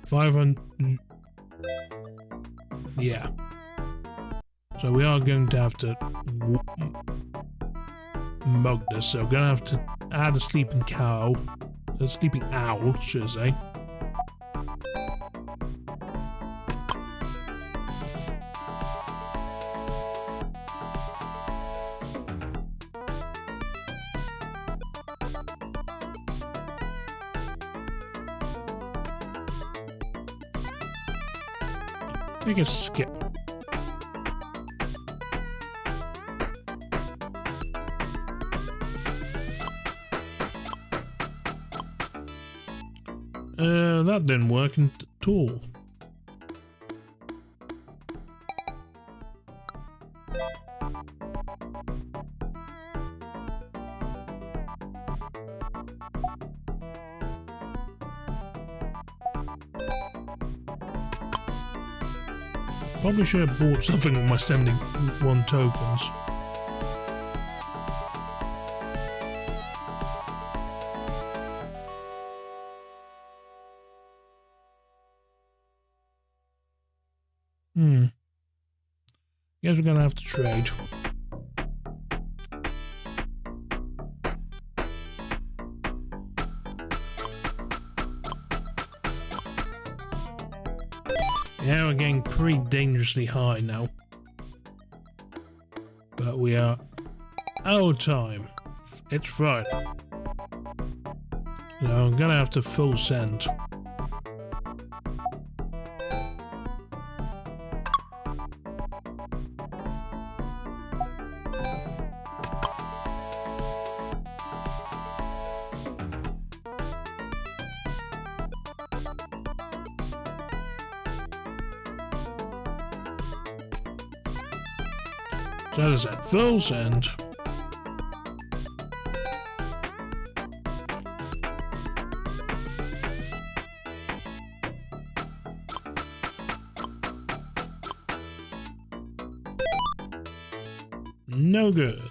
Speaker 1: $500. Yeah. So we are going to have to mug this. So we're going to have to add a sleeping cow. A sleeping owl, should I say. We can skip. That didn't work at all. Probably should have bought something with my 71 tokens. Guess we're gonna have to trade. Yeah, we're getting pretty dangerously high now. But we are out of time. It's Friday. So I'm gonna have to full send. So that is at full send. No good.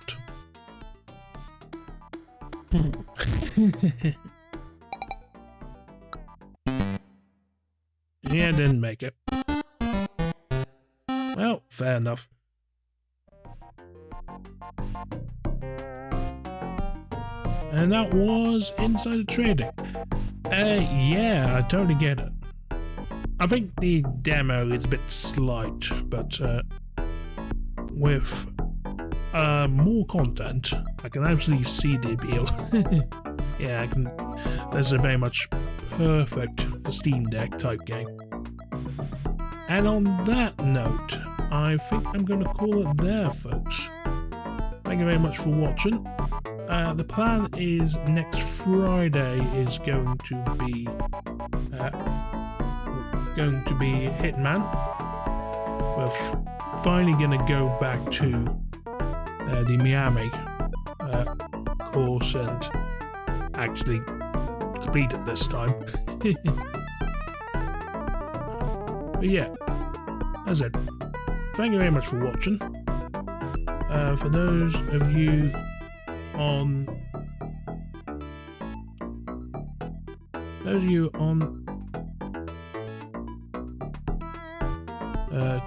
Speaker 1: Yeah, didn't make it. Well, fair enough. And that was insider trading. Yeah, I totally get it. I think the demo is a bit slight, but with more content, I can absolutely see the appeal. Yeah, I can. That's a very much perfect for Steam Deck type game. And on that note, I think I'm going to call it there, folks. Thank you very much for watching. The plan is next Friday is going to be Hitman. We're finally going to go back to the Miami course and actually complete it this time. But yeah, that's it. Thank you very much for watching. For those of you on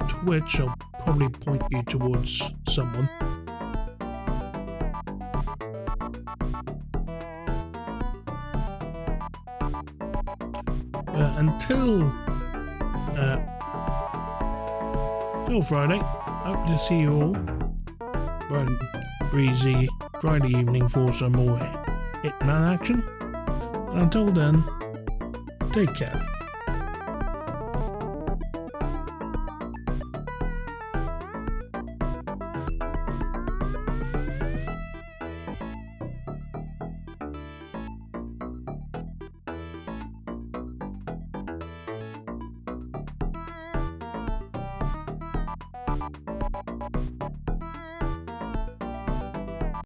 Speaker 1: Twitch, I'll probably point you towards someone. Until Friday, hope to see you all bright and breezy Friday evening for some more Hitman action. And until then, take care.